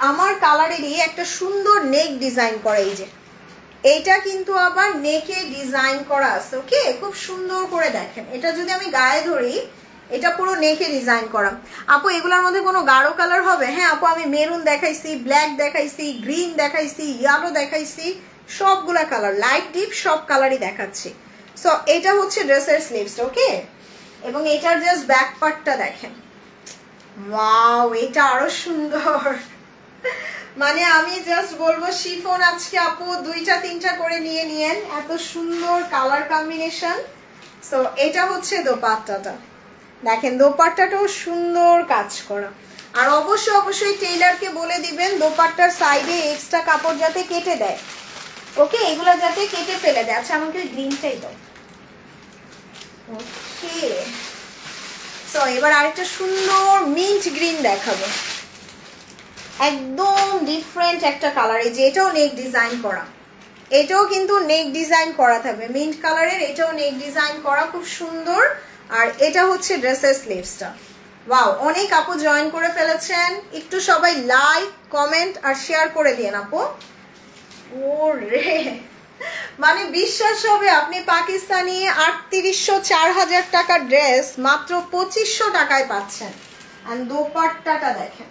আমার কালারেরই একটা সুন্দর নেক ডিজাইন করা। এই যে এইটা কিন্তু আবার নেকে ডিজাইন করা আছে। ওকে, খুব সুন্দর করে দেখেন, এটা যদি আমি গায়ে ধরি এটা পুরো নেকে ডিজাইন করা। আপু এগুলোর মধ্যে কোনো গাঢ় কালার হবে? হ্যাঁ আপু, আমি মেরুন দেখাইছি, ব্ল্যাক দেখাইছি, গ্রিন দেখাইছি, ইয়েলো দেখাইছি, সবগুলা কালার, লাইট ডিপ সব কালারই দেখাচ্ছি। সো এটা হচ্ছে ড্রেসের স্লিভস। ওকে, এবং এটার জাস্ট ব্যাক পার্টটা দেখেন। ওয়াও, এটা আরো সুন্দর, মানে আমি জাস্ট বলবো শিফন আজকে আপু 2টা 3টা করে নিয়ে নিয়েন, এত সুন্দর কালার কম্বিনেশন। সো এটা হচ্ছে দোপাট্টাটা, দেখেন দোপাট্টাটাও সুন্দর কাজ করা। আর অবশ্যই অবশ্যই টেইলারকে বলে দিবেন দোপাট্টার সাইডে এক্সট্রা কাপড় যাতে কেটে দেয়। ওকে, এগুলো যাতে কেটে ফেলে দেয়। আচ্ছা আমাকে গ্রিনটাই দাও। ওকে, সো এবার আরেকটা সুন্দর মিন্ট গ্রিন দেখাবো, একদম ডিফারেন্ট একটা কালার। এই যে এটাও নেক ডিজাইন করা, এটাও কিন্তু নেক ডিজাইন করা থাকবে মিন্ট কালারের, এটাও নেক ডিজাইন করা, খুব সুন্দর। আর এটা হচ্ছে ড্রেসের স্লিভসটা। ওয়াও, অনেক আপু জয়েন করে ফেলেছেন, একটু সবাই লাইক কমেন্ট আর শেয়ার করে দিন আপু। ওরে, মানে বিশ্বাস হবে আপনি পাকিস্তানি 3800 4000 টাকার ড্রেস মাত্র 2500 টাকায় পাচ্ছেন। আর দোপাট্টাটা দেখেন,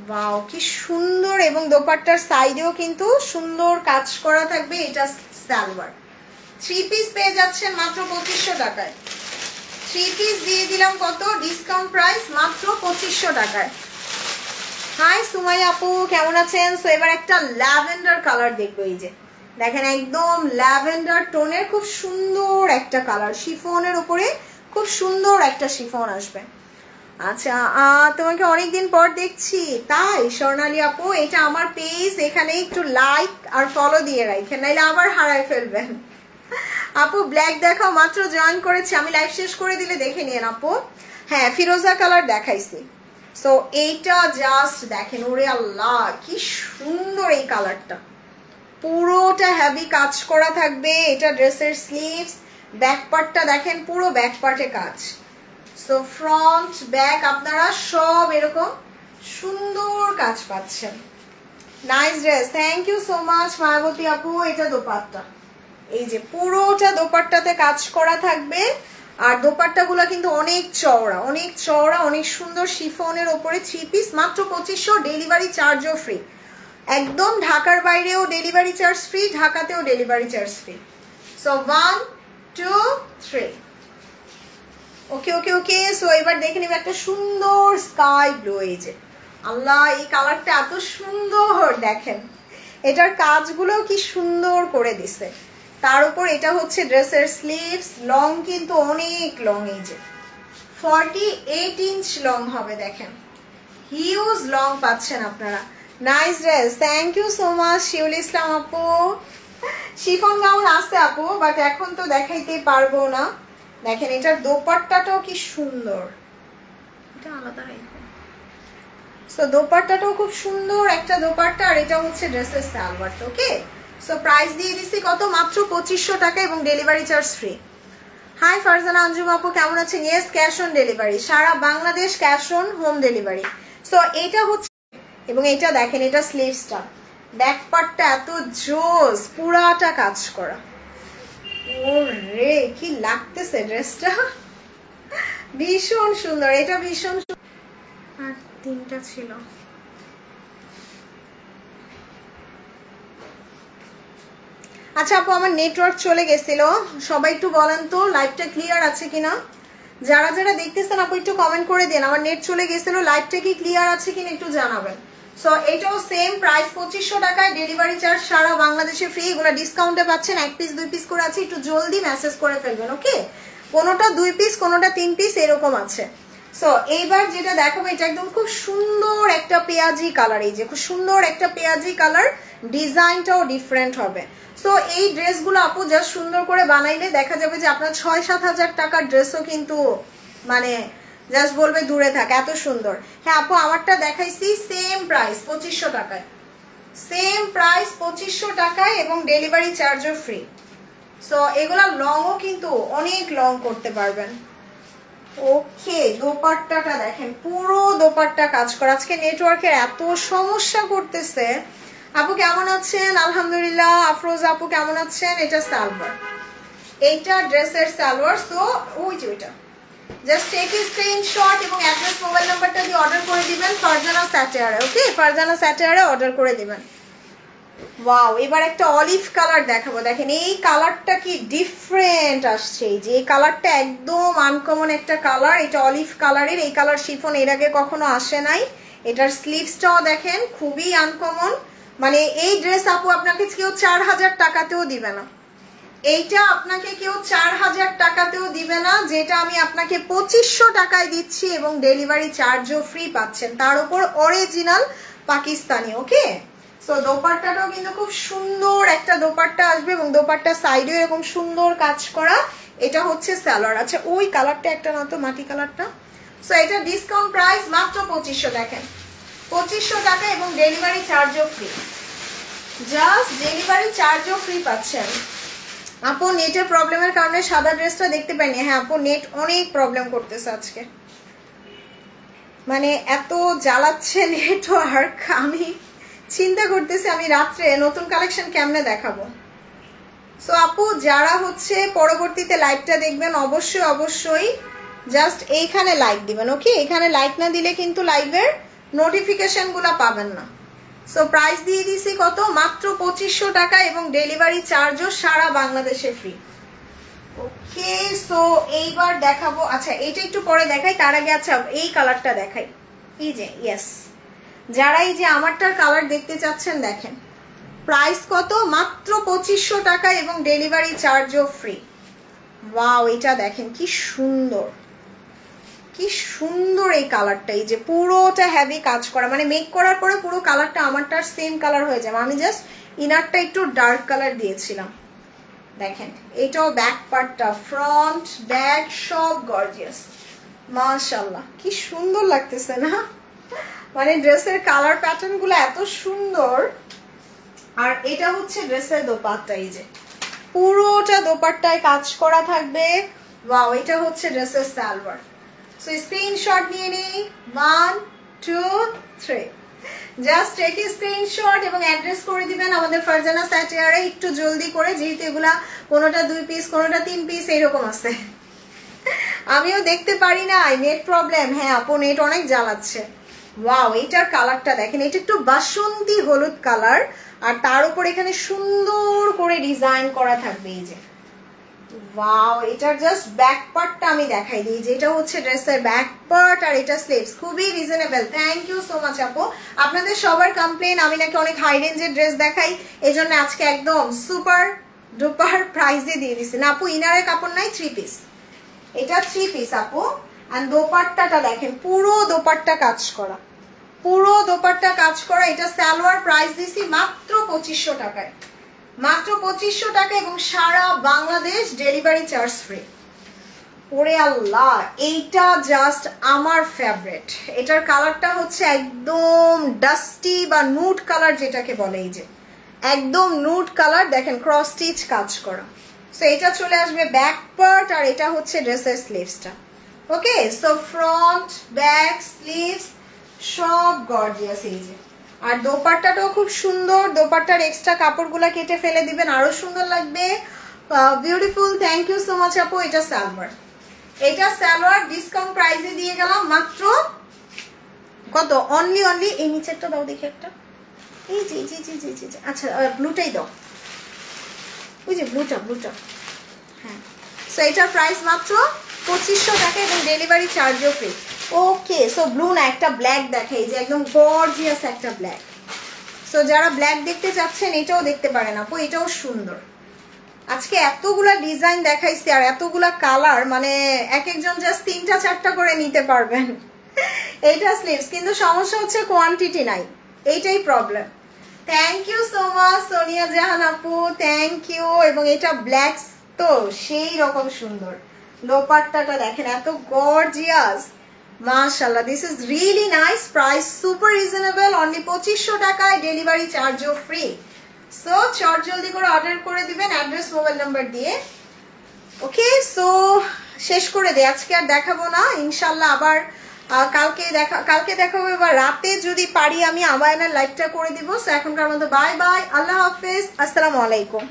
ওয়াও কি সুন্দর, এবং দোপাট্টার সাইডেও কিন্তু সুন্দর কাজ করা থাকবে। এটা সালোয়ার, 3 পিস পেয়ে যাচ্ছেন মাত্র 2500 টাকায়। 3 পিস দিয়ে দিলাম কত ডিসকাউন্ট প্রাইস, মাত্র 2500 টাকায়। হাই সুমাইয়া আপু, কেমন আছেন? সো এবার একটা ল্যাভেন্ডার কালার দেখবো। এই যে দেখেন একদম ল্যাভেন্ডার টোনের খুব সুন্দর একটা কালার, শিফনের উপরে খুব সুন্দর একটা শিফন আসবে। আচ্ছা, তোমাকে অনেকদিন পর দেখছি, তাই স্বর্ণালী আপু এটা আমার পেজ, এখানে একটু লাইক আর ফলো দিয়ে রাখেন, নাইলে আবার হারায় ফেলবেন। আপু ব্ল্যাক দেখাও, মাত্র জয়েন করেছি, আমি লাইভ শেষ করে দিলে দেখে নিন আপু। হ্যাঁ ফিরোজা কালার দেখাইছি। সো এইটা জাস্ট দেখেন, ওরে আল্লাহ কি সুন্দর এই কালারটা, পুরোটা হেভি কাজ করা থাকবে। এটা ড্রেসের স্লিভস, ব্যাক পার্টটা দেখেন পুরো ব্যাক পার্টে কাজ। সো ফ্রন্ট ব্যাক আপনারা সব এরকম সুন্দর কাজ পাচ্ছেন। Nice dress, thank you so much Mayaboti আপু। এটা দোপাট্টা, এই যে পুরোটা দোপাট্টাতে কাজ করা থাকবে। আর দোপাট্টাগুলো কিন্তু অনেক চওড়া, অনেক চওড়া, অনেক সুন্দর শিফনের ওপরে 3 পিস মাত্র 2500, ডেলিভারি চার্জও ফ্রি। একদম ঢাকার বাইরেও ডেলিভারি চার্জ ফ্রি, ঢাকাতেও delivery charge free. So 1 2 3, okay okay okay. So এবার দেখে নিব একটা সুন্দর স্কাই ব্লু। এই যে আল্লাহ, এই কালারটা এত সুন্দর, দেখেন এটার কাজগুলো কি সুন্দর করে দিছে। তার উপর এটা হচ্ছে ড্রেসের স্লিভস, লং কিন্তু অনেক লং, এই যে 48 ইঞ্চ লং হবে, দেখেন হিউজ লং পাচ্ছেন আপনারা। Nice dress, thank you so much Shiul Islam আপু। শিফন গাউন আছে আপু, বাট এখন তো দেখাইতে পারবো না। দেখেন এটার দোপাট্টাটাও কি সুন্দর, এটা আলাদা সো দোপাট্টাটাও খুব সুন্দর একটা দোপাট্টা, আর এটা হচ্ছে ড্রেসের সালোয়ারটা। ওকে, সো প্রাইস দিয়ে দিচ্ছি কত, মাত্র 2500 টাকা এবং delivery charge free. Hi Farzana Anjum আপু, কেমন আছেন? ইয়েস, ক্যাশ অন ডেলিভারি, সারা Bangladesh cash on home delivery. So এটা হচ্ছে, এবং এটা দেখেন এটা স্লিভসটা, ব্যাক পার্টটা এত জোস, পুরাটা কাজ করা। ওরে কি লাগতেছে ড্রেসটা, ভীষণ সুন্দর, এটা ভীষণ। আর তিনটা ছিল, আচ্ছা আপু আমার নেটওয়ার্ক চলে গেছিল, সবাই একটু বলেন তো লাইভটা ক্লিয়ার আছে কিনা। যারা যারা দেখতেছেন আপু একটু কমেন্ট করে দেন, আমার নেট চলে গেছিল, লাইভটা কি ক্লিয়ার আছে কিনা একটু জানাবেন। সো এটাও সেম প্রাইস 2500 টাকায়, ডেলিভারি চার্জ সারা বাংলাদেশে ফ্রি। এগুলো ডিসকাউন্টে পাচ্ছেন, 1 পিস 2 পিস করে আছে, একটু জলদি মেসেজ করে ফেলবেন। ওকে, কোনোটা 2 পিস কোনোটা 3 পিস এরকম আছে। সো এইবার যেটা দেখাবো এটা একদম খুব সুন্দর একটা পেঁয়াজি কালার, এই যে খুব সুন্দর একটা পেঁয়াজি কালার, ডিজাইনটাও ডিফারেন্ট হবে। সো এই ড্রেসগুলো আপু জাস্ট সুন্দর করে বানাইলে দেখা যাবে যে আপনার 6-7 হাজার টাকার ড্রেসও কিন্তু মানে জাস্ট বলবে দূরে থাকে, এত সুন্দর। হ্যাঁ আপু আমারটা দেখাইছি সেম প্রাইস 2500 টাকায়, সেম প্রাইস 2500 টাকায় এবং ডেলিভারি চার্জও ফ্রি। সো এগুলা লংও কিন্তু অনেক লং করতে পারবেন। ওকে, দোপাট্টাটা দেখেন পুরো দোপাট্টা কাজ করা। আজকে নেটওয়ার্কের এত সমস্যা করতেছে। আপু কেমন আছেন? আলহামদুলিল্লাহ। আফরোজ আপু কেমন আছেন? এটা সালোয়ার, এইটা ড্রেসের সালোয়ার। সো ওই যে ওইটা জাস্ট টেক এ স্ক্রিনশট এবং অ্যাড্রেস মোবাইল নাম্বারটা দিয়ে অর্ডার করে দিবেন ফারজানা স্যাটিয়ারে। ওকে, ফারজানা স্যাটিয়ারে অর্ডার করে দিবেন। ওয়াও, এবার একটা অলিভ কালার দেখাবো। দেখেন এই কালারটা কি ডিফারেন্ট আসছে, এই যে এই কালারটা একদম আনকমন একটা কালার, এটা অলিভ কালারের। এই কালার শিফন এর আগে কখনো আসে নাই। এটার স্লিভসটাও দেখেন খুবই আনকমন, মানে এই ড্রেস আপু আপনাকে কেউ 4000 টাকাতেও দিবে না, এইটা আপনাকে কেউ 4000 টাকাতেও দিবে না, যেটা আমি আপনাকে 2500 টাকায় দিচ্ছি এবং ডেলিভারি চার্জও ফ্রি পাচ্ছেন, তার উপর অরিজিনাল পাকিস্তানি। ওকে, সো দোপাট্টাটাও কিন্তু খুব সুন্দর একটা দোপাট্টা আসবে এবং দোপাট্টার সাইডে এরকম সুন্দর কাজ করা। এটা হচ্ছে সালোয়ার। আচ্ছা ওই কালারটা একটা না তো, মাটি কালারটা। সো এটা ডিসকাউন্ট প্রাইস মাত্র 2500, দেখেন 2500 টাকা এবং ডেলিভারি চার্জও ফ্রি, জাস্ট ডেলিভারি চার্জও ফ্রি পাচ্ছেন। আপু নেটের প্রবলেমের কারণে সাদা ড্রেসটা দেখতে পাইনি। হ্যাঁ আপু নেট অনেক প্রবলেম করতেছে আজকে, মানে এত জ্বালাচ্ছে নেটওয়ার্ক, আমি চিন্তা করতেছি আমি রাত্রে নতুন কালেকশন কেমনে দেখাবো। সো আপু যারা হচ্ছে পরবর্তীতে লাইভটা দেখবেন অবশ্যই অবশ্যই জাস্ট এইখানে লাইক দিবেন। ওকে, এখানে লাইক না দিলে কিন্তু লাইভের নোটিফিকেশনগুলো পাবেন না। সো প্রাইস দিয়ে দিছি কত, মাত্র 2500 টাকা এবং ডেলিভারি চার্জও সারা বাংলাদেশে ফ্রি। ওকে, সো এইবার দেখাবো, আচ্ছা এইটা একটু পরে দেখাই, তার আগে আচ্ছা এই কালারটা দেখাই। এই যে ইয়েস, যারা এই যে আমারটার কালার দেখতে চাচ্ছেন দেখেন প্রাইস কত, মাত্র 2500 টাকা এবং ডেলিভারি চার্জও ফ্রি। ওয়াও, এটা দেখেন কি সুন্দর, কি সুন্দর এই কালারটা, এই যে পুরোটা হেভি কাজ করা, মানে মেক করার পরে পুরো কালারটা আমারটার সেম কালার হয়ে যাবে। আমি জাস্ট ইনারটা একটু ডার্ক কালার দিয়েছিলাম। দেখেন এটাও ব্যাক পার্টটা, ফ্রন্ট ব্যাক সব গর্জিয়াস, মাশাআল্লাহ কি সুন্দর লাগতেছে না, মানে ড্রেসের কালার প্যাটার্ন গুলো এত সুন্দর। আর এটা হচ্ছে ড্রেসের দোপাট্টা, এই যে পুরোটা দোপাট্টায় কাজ করা থাকবে। ওয়াও, এটা হচ্ছে ড্রেসের সালোয়ার। সো স্ক্রিনশট নিয়ে নেই, 1 2 3, জাস্ট টেক এ স্ক্রিনশট এবং অ্যাড্রেস করে দিবেন আমাদের ফারজানা স্যাটিয়ারে, একটু জলদি করে, যেহেতু এগুলা কোনোটা 2 পিস কোনোটা 3 পিস এইরকম আছে। আমিও দেখতে পারি না, নেট প্রবলেম। হ্যাঁ আপু নেট অনেক জ্বালাচ্ছে। ওয়াও, এইটার কালারটা দেখেন, এটা একটু বাসন্তী হলুদ কালার, আর তার উপর এখানে সুন্দর করে ডিজাইন করা থাকবে। এই যে ওয়াও, এটার জাস্ট ব্যাক পার্টটা আমি দেখাই দিই, যেটা হচ্ছে ড্রেসের ব্যাক পার্ট আর এটা স্লিভস, খুবই reasonable. Thank you so much আপু। আপনাদের সবার কমপ্লেন আমি নাকি অনেক হাই রেঞ্জের ড্রেস দেখাই, এই জন্য আজকে একদম সুপার ডুপার প্রাইসে দিয়ে দিছি। না আপু, ইনারের কাপড় নাই, 3 পিস, এটা 3 পিস আপু। এন্ড দোপাট্টাটা দেখেন, পুরো দোপাট্টা কাজ করা, পুরো দোপাট্টা কাজ করা। এটা সালোয়ার প্রাইস দিছি মাত্র 2500 টাকায়, মাত্র 2500 টাকা, এবং সারা বাংলাদেশ ডেলিভারি চার্জ ফ্রি। ওরে আল্লাহ, এইটা জাস্ট আমার ফেভারিট। এটার কালারটা হচ্ছে একদম ডাস্টি বা নুড কালার যেটাকে বলে, এই যে একদম নুড কালার, দেখেন ক্রস স্টিচ কাজ করা। সো এটা চলে আসবে ব্যাক পার্ট, আর এটা হচ্ছে ড্রেসের স্লিভসটা। ওকে, সো ফ্রন্ট ব্যাক স্লিভস সব গর্জিয়াস। এই যে, আর দোপাট্টাটাও খুব সুন্দর, দোপাট্টার এক্সট্রা কাপড়গুলো কেটে ফেলে দিবেন, আরো সুন্দর লাগবে। Beautiful, thank you so much আপু। এটা সালোয়ার, এটা সালোয়ার ডিসকাউন্ট প্রাইসে দিয়ে গেলাম মাত্র কত, অনলি এই নিচেরটা দাও দেখি একটা, এই জি জি জি জি জি, আচ্ছা ব্লুটাই দাও, ওই যে ব্লুটা, হ্যাঁ। সো এটার প্রাইস মাত্র 2500 টাকা এবং ডেলিভারি চার্জও ফ্রি। ওকে, সো ব্লু না, একটা ব্ল্যাক দেখাই, যে একদম গর্জিয়াস একটা ব্ল্যাক। সো যারা ব্ল্যাক দেখতে চাচ্ছেন এটাও দেখতে পারেন আপু, এটাও সুন্দর। আজকে এতগুলা ডিজাইন দেখাইছি আর এতগুলা কালার, মানে এক একজন জাস্ট 3টা 4টা করে নিতে পারবেন। এইটা স্লিভস, কিন্তু সমস্যা হচ্ছে কোয়ান্টিটি নাই, এইটাই problem. Thank you so much Sonia Jahan আপু, থ্যাংক ইউ। এবং এটা ব্ল্যাক তো সেই রকম সুন্দর, দোপাট্টাটা দেখেন এত গর্জিয়াস, মাশাআল্লাহ, this is really nice. Price super reasonable, only 2500 টাকায়, ডেলিভারি চার্জও ফ্রি। সো চট জলদি করে অর্ডার করে দিবেন অ্যাড্রেস মোবাইল নাম্বার দিয়ে। ওকে, সো শেষ করে দে, আজকে আর দেখাবো না, ইনশাল্লাহ আবার কালকে দেখাবো। এবার রাতে যদি পারি আমি আবায়ানের লাইভটা করে দিব। সো এখনকার মতো বাই বাই, আল্লাহ হাফেজ, আসসালামু আলাইকুম।